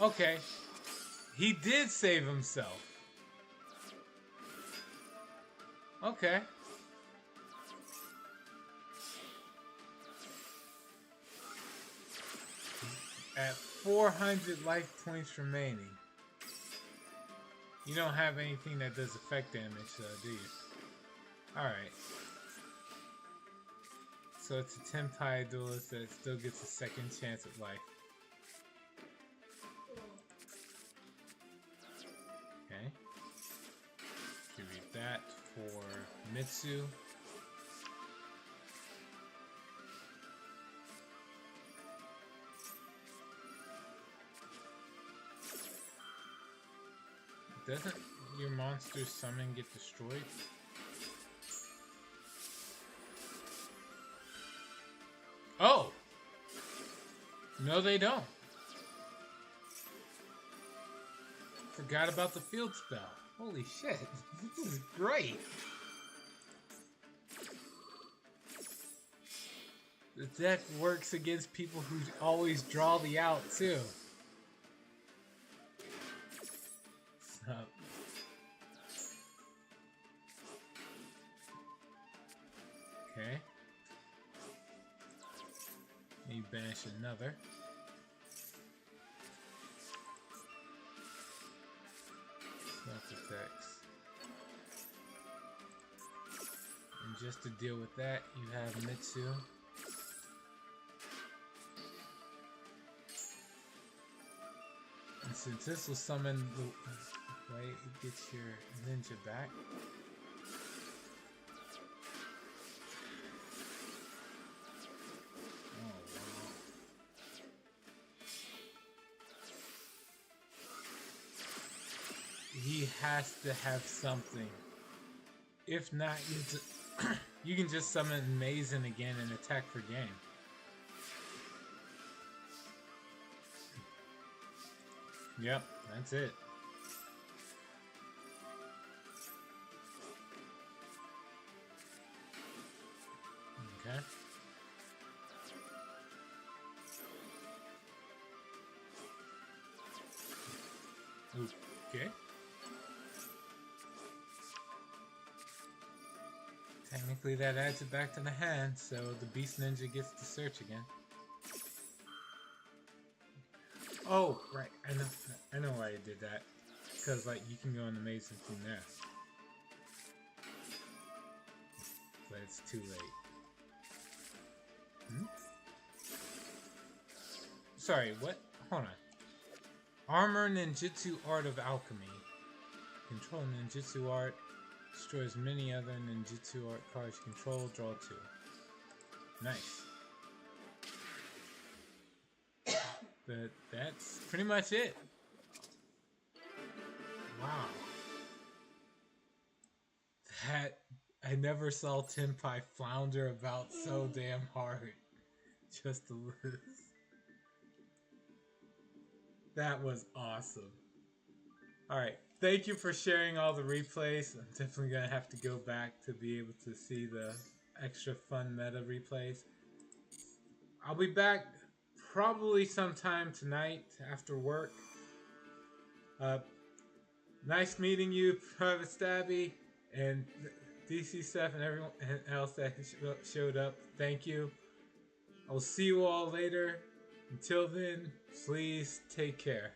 Okay. He did save himself. Okay. At 400 life points remaining. You don't have anything that does effect damage, do you? Alright. So it's a Tenpai duelist that still gets a second chance at life. Okay. You read that for Mitsu. Doesn't your monster's summon get destroyed? Oh! No, they don't. Forgot about the field spell. Holy shit. This is great. The deck works against people who always draw the out, too. So. Okay. You banish another. Self-effects. And just to deal with that, you have Mitsu. And since this will summon the way it gets your ninja back. He has to have something. If not, you can just summon Mazen again and attack for game. Yep, that's it. Okay. Okay. Technically that adds it back to the hand, so the Beast Ninja gets to search again. Oh, right, I know why you did that. Because, like, you can go in the Mason from there. But it's too late. Hmm? Sorry, what? Hold on. Armor Ninjutsu Art of Alchemy. Control Ninjutsu Art. Destroys many other Ninjutsu Art cards you control. Draw 2. Nice. But that's pretty much it. Wow. That... I never saw Tenpai flounder about so damn hard. Just to lose. That was awesome. Alright, thank you for sharing all the replays. I'm definitely going to have to go back to be able to see the extra fun meta replays. I'll be back probably sometime tonight after work. Nice meeting you, Private Stabby, and DC Steph and everyone else that showed up. Thank you. I will see you all later. Until then, please take care.